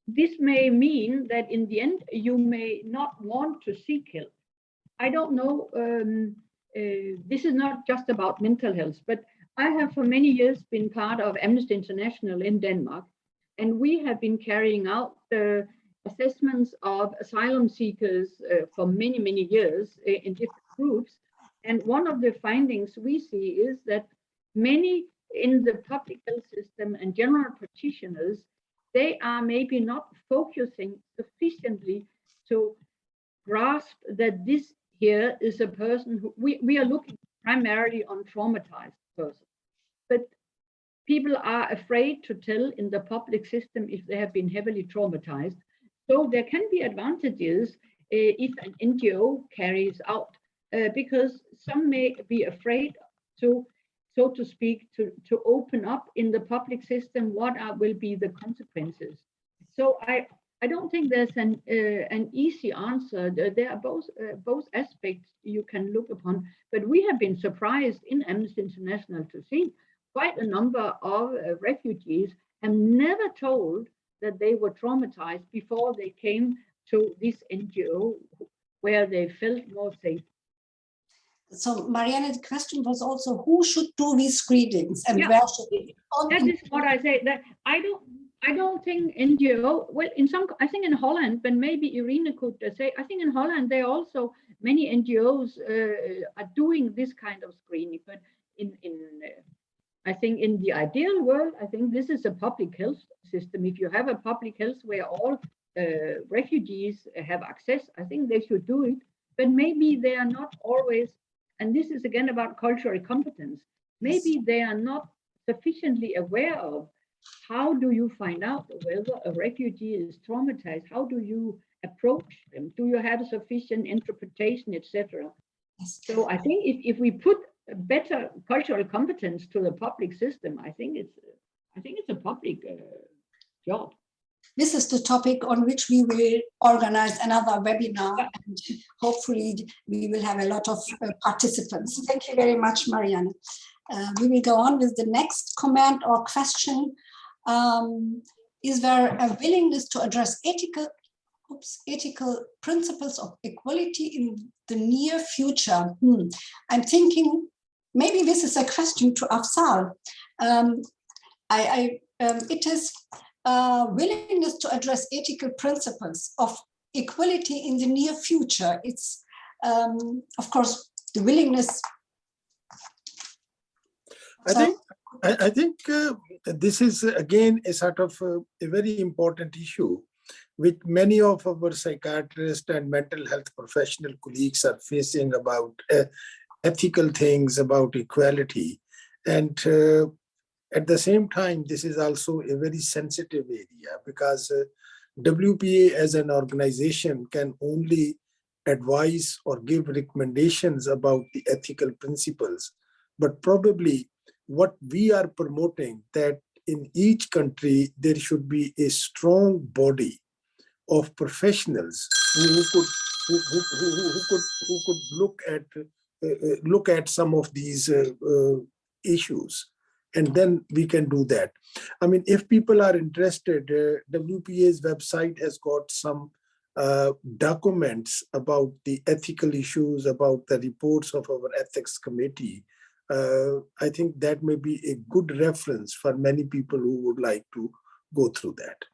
this may mean that in the end, you may not want to seek help. I don't know, this is not just about mental health, but I have for many years been part of Amnesty International in Denmark, and we have been carrying out assessments of asylum seekers for many, many years in different groups. And one of the findings we see is that many in the public health system and general practitioners, they are maybe not focusing sufficiently to grasp that this here is a person who, we are looking primarily on traumatized persons. But people are afraid to tell in the public system if they have been heavily traumatized. So there can be advantages if an NGO carries out, because some may be afraid to, so to speak, to open up in the public system what will be the consequences. So I don't think there's an easy answer. There are both aspects you can look upon, but we have been surprised in Amnesty International to see quite a number of refugees have never told that they were traumatized before they came to this NGO where they felt more safe. So Marianne, the question was also who should do these screenings and where should they? That is what I say. That I don't think NGO. Well, in some, I think in Holland, but maybe Irina could say. I think in Holland there are also many NGOs are doing this kind of screening. But I think in the ideal world, I think this is a public health system. If you have a public health where all refugees have access, I think they should do it. But maybe they are not always. And this is again about cultural competence. Maybe they are not sufficiently aware of how do you find out whether a refugee is traumatized? How do you approach them? Do you have sufficient interpretation, etc.? So I think if we put a better cultural competence to the public system, I think it's a public job. This is the topic on which we will organize another webinar, and hopefully we will have a lot of participants. Thank you very much, Marianne. We will go on with the next comment or question. Is there a willingness to address ethical principles of equality in the near future? I'm thinking maybe this is a question to Afzal. It is willingness to address ethical principles of equality in the near future. It's, of course, the willingness. I think this is again a sort of a very important issue which many of our psychiatrists and mental health professional colleagues are facing about ethical things, about equality. And at the same time, this is also a very sensitive area because WPA as an organization can only advise or give recommendations about the ethical principles, but probably what we are promoting, that in each country there should be a strong body of professionals who could look at some of these issues, and then we can do that. I mean, if people are interested, WPA's website has got some documents about the ethical issues, about the reports of our ethics committee. I think that may be a good reference for many people who would like to go through that.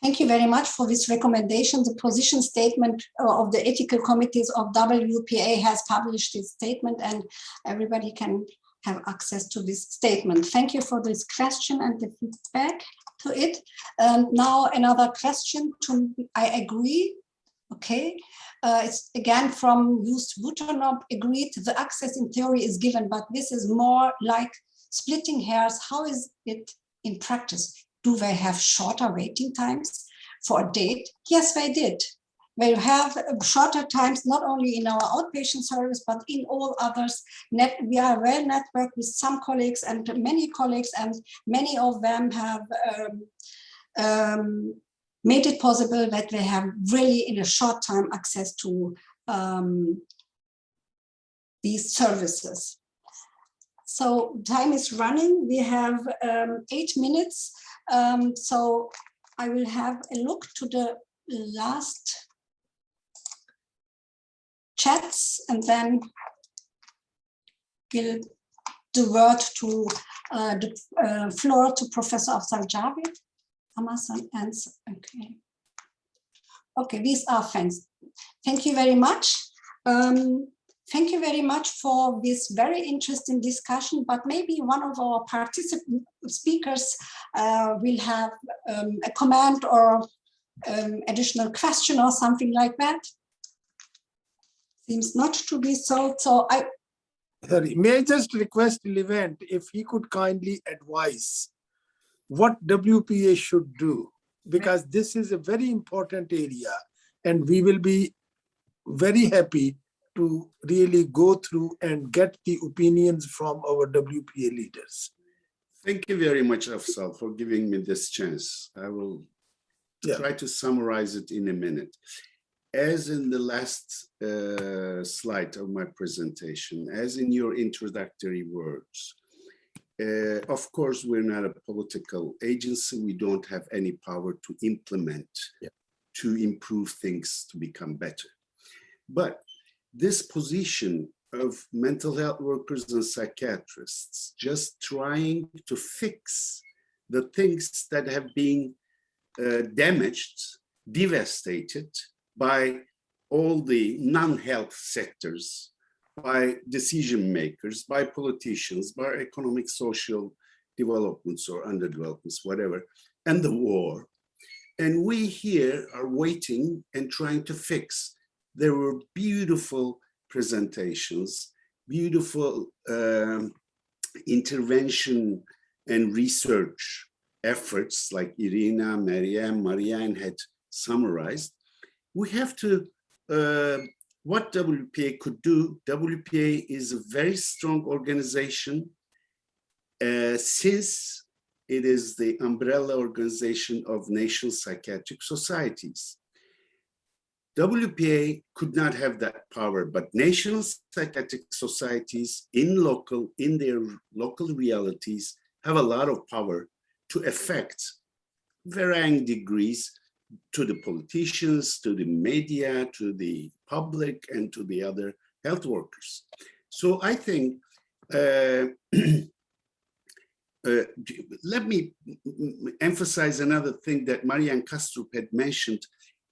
Thank you very much for this recommendation. The position statement of the ethical committees of WPA has published this statement, and everybody can have access to this statement. Thank you for this question and the feedback to it. Now another question I agree. Okay, it's again from Just Butonov, agreed, the access in theory is given, but this is more like splitting hairs. How is it in practice? Do they have shorter waiting times for a date? Yes, they did. They have shorter times, not only in our outpatient service, but in all others. We are well networked with some colleagues, and many many of them have made it possible that they have really in a short time access to these services. So time is running. We have 8 minutes. So I will have a look to the last chats and then give the word to the floor to Professor Afzal Javid. Amazon answer. Okay. Okay, these are thanks. Thank you very much. Thank you very much for this very interesting discussion, but maybe one of our speakers will have a comment or additional question or something like that. Seems not to be so. So Sorry, may I just request Levent if he could kindly advise what WPA should do, because this is a very important area and we will be very happy to really go through and get the opinions from our WPA leaders. Thank you very much, Afzal, for giving me this chance. I will try to summarize it in a minute. As in the last slide of my presentation, as in your introductory words, of course, we're not a political agency. We don't have any power to implement, to improve things, to become better. But this position of mental health workers and psychiatrists just trying to fix the things that have been damaged, devastated by all the non-health sectors, by decision makers, by politicians, by economic, social developments or underdevelopments, whatever, and the war. And we here are waiting and trying to fix. There were beautiful presentations, beautiful intervention and research efforts like Irina, Marianne had summarized. We have to, what WPA could do, WPA is a very strong organization since it is the umbrella organization of national psychiatric societies. WPA could not have that power, but national psychiatric societies in their local realities have a lot of power to affect varying degrees to the politicians, to the media, to the public, and to the other health workers. So I think, let me emphasize another thing that Marianne Kastrup had mentioned.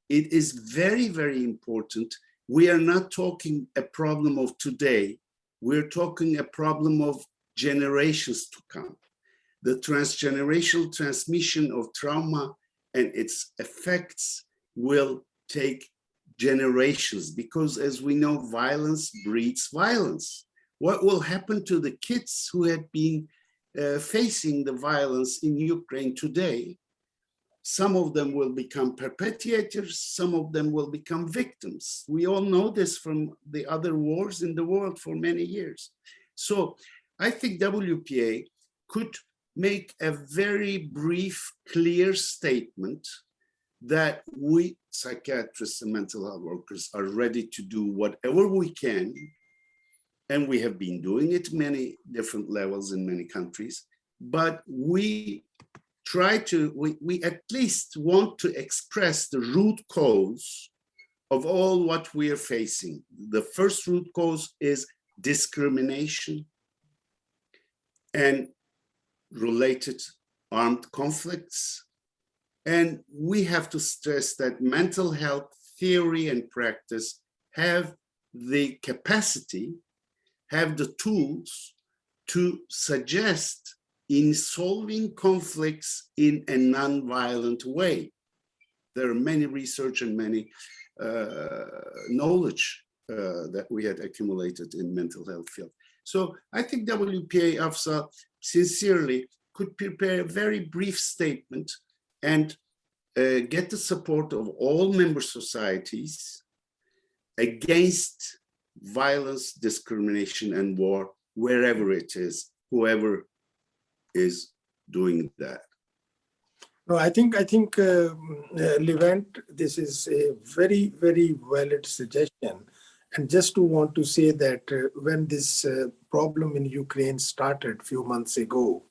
It is very, very important. We are not talking a problem of today. We're talking a problem of generations to come. The transgenerational transmission of trauma and its effects will take generations because, as we know, violence breeds violence. What will happen to the kids who had been facing the violence in Ukraine today some of them will become perpetrators, some of them will become victims. We all know this from the other wars in the world for many years. So I think WPA could make a very brief, clear statement that we psychiatrists and mental health workers are ready to do whatever we can, and we have been doing it many different levels in many countries, but we at least want to express the root cause of all what we are facing. The first root cause is discrimination and related armed conflicts. And we have to stress that mental health theory and practice have the capacity, have the tools to suggest in solving conflicts in a non-violent way. There are many research and many knowledge that we had accumulated in mental health field. So I think WPA AFSA sincerely could prepare a very brief statement and get the support of all member societies against violence, discrimination, and war, wherever it is, whoever is doing that. No, I think Levent, this is a very, very valid suggestion. And just to want to say that when this problem in Ukraine started a few months ago,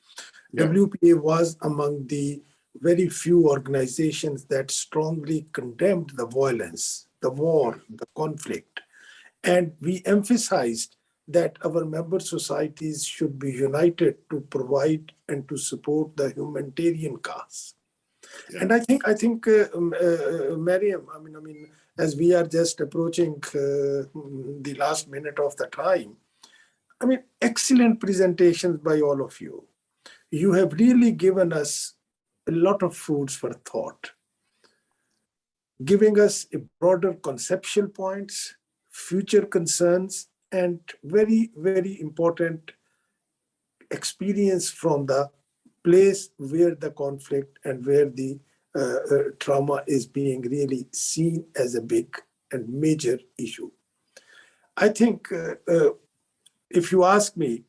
yeah, WPA was among the very few organizations that strongly condemned the violence, the war, the conflict. And we emphasized that our member societies should be united to provide and to support the humanitarian cause. Yeah. And I think, Mariam, I mean, as we are just approaching the last minute of the time, I mean, excellent presentations by all of you. You have really given us a lot of foods for thought, giving us a broader conceptual points, future concerns, and very, very important experience from the place where the conflict and where the trauma is being really seen as a big and major issue. I think if you ask me,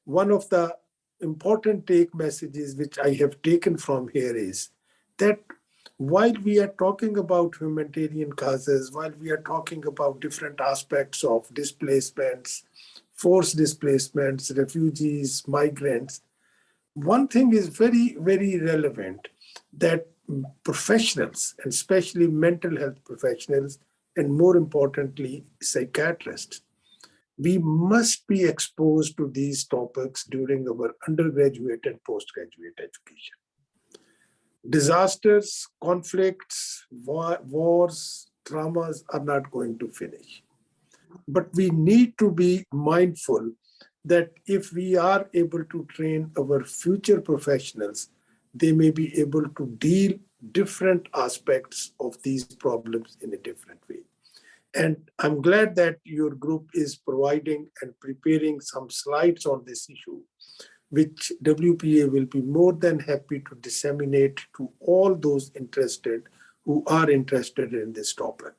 one of the important take messages which I have taken from here is that while we are talking about humanitarian causes, while we are talking about different aspects of displacements, forced displacements, refugees, migrants, one thing is very, very relevant, that professionals, and especially mental health professionals, and more importantly, psychiatrists, we must be exposed to these topics during our undergraduate and postgraduate education. Disasters, conflicts, wars, traumas are not going to finish. But we need to be mindful that if we are able to train our future professionals, they may be able to deal different aspects of these problems in a different way. And I'm glad that your group is providing and preparing some slides on this issue, which WPA will be more than happy to disseminate to all those interested who are interested in this topic.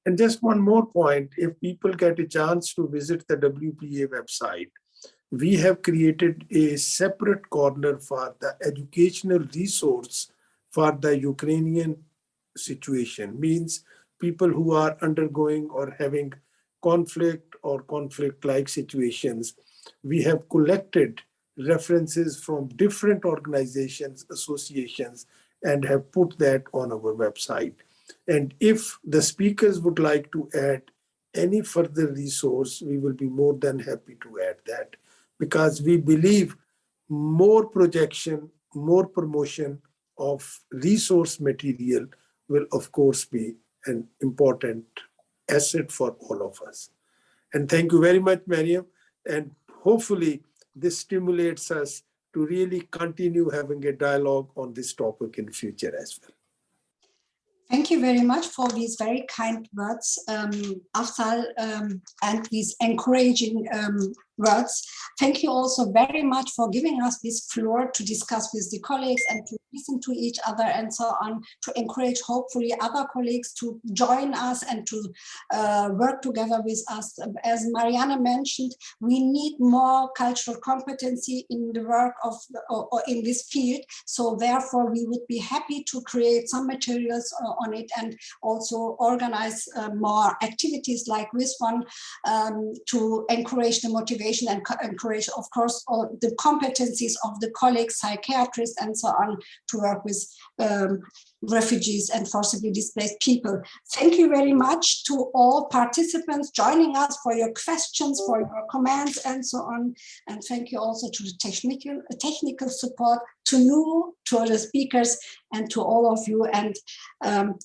And just one more point, if people get a chance to visit the WPA website, we have created a separate corner for the educational resource for the Ukrainian situation, means people who are undergoing or having conflict or conflict-like situations. We have collected references from different organizations, associations, and have put that on our website. And if the speakers would like to add any further resource, we will be more than happy to add that, because we believe more projection, more promotion of resource material will, of course, be an important asset for all of us. And thank you very much, Mariam. And hopefully this stimulates us to really continue having a dialogue on this topic in future as well. Thank you very much for these very kind words, Afzal, and these encouraging words. Thank you also very much for giving us this floor to discuss with the colleagues and to listen to each other and so on, to encourage hopefully other colleagues to join us and to work together with us. As Marianne mentioned, we need more cultural competency in the work of or in this field. So therefore, we would be happy to create some materials on it and also organize more activities like this one to encourage the motivation and encourage, of course, all the competencies of the colleagues, psychiatrists, and so on to work with refugees and forcibly displaced people. Thank you very much to all participants joining us, for your questions, for your comments, and so on. And thank you also to the technical support, to the speakers, and to all of you. And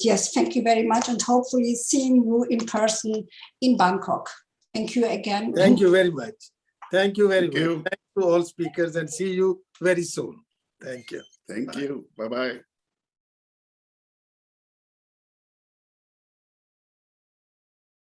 yes, thank you very much, and hopefully seeing you in person in Bangkok. Thank you again. Thank you very much. Thank you very Thank much. you. Thank you to all speakers, and see you very soon. Thank you. Thank you. Bye-bye.